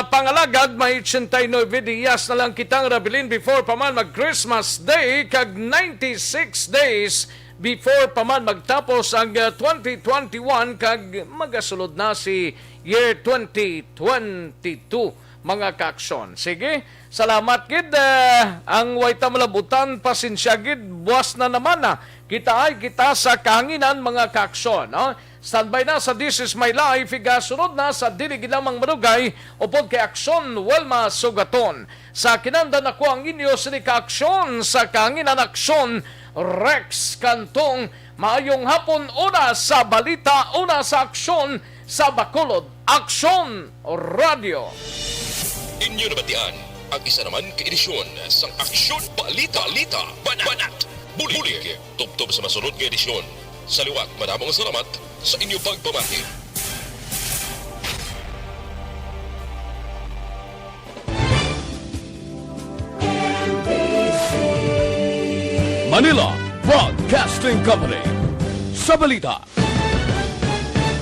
pangalagad, may 89 días na lang kitang rabilin before paman mag-Christmas Day, kag 96 days before paman magtapos ang 2021, kag magasulod na si year 2022, mga kaaksyon. Sige, salamat gid. Ang wayta malabutan, pasensya gid, buwas na naman na. Kita ay kita sa kahanginan, mga kaaksyon. No? Standby na sa This Is My Life, igasunod na sa Dilig Lamang Marugay, upod kay Aksyon Welma Sugaton. Sa kinandan ako ang inyo sini ka-aksyon, sa kahanginan Aksyon Rex Cantong. Maayong hapon, una sa balita, una sa aksyon, sa Bacolod, Aksyon Radio. Inyo nabatian ang isa naman ka-edisyon sang Aksyon Balita, Banat, Bulig, tubtob sa masunod nga edisyon. Sa liwat, maraming salamat sa inyong pagpamati. Manila Broadcasting Company. Sa balita,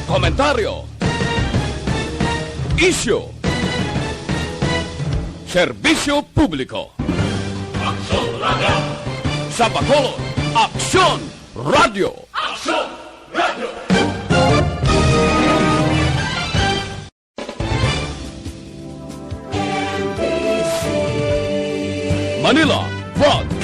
komentaryo, issue, serbisyo publiko. Aksyon Radio. Sa Bacolod, Aksyon Radio. Aksyon Radio. Manila Broadcasting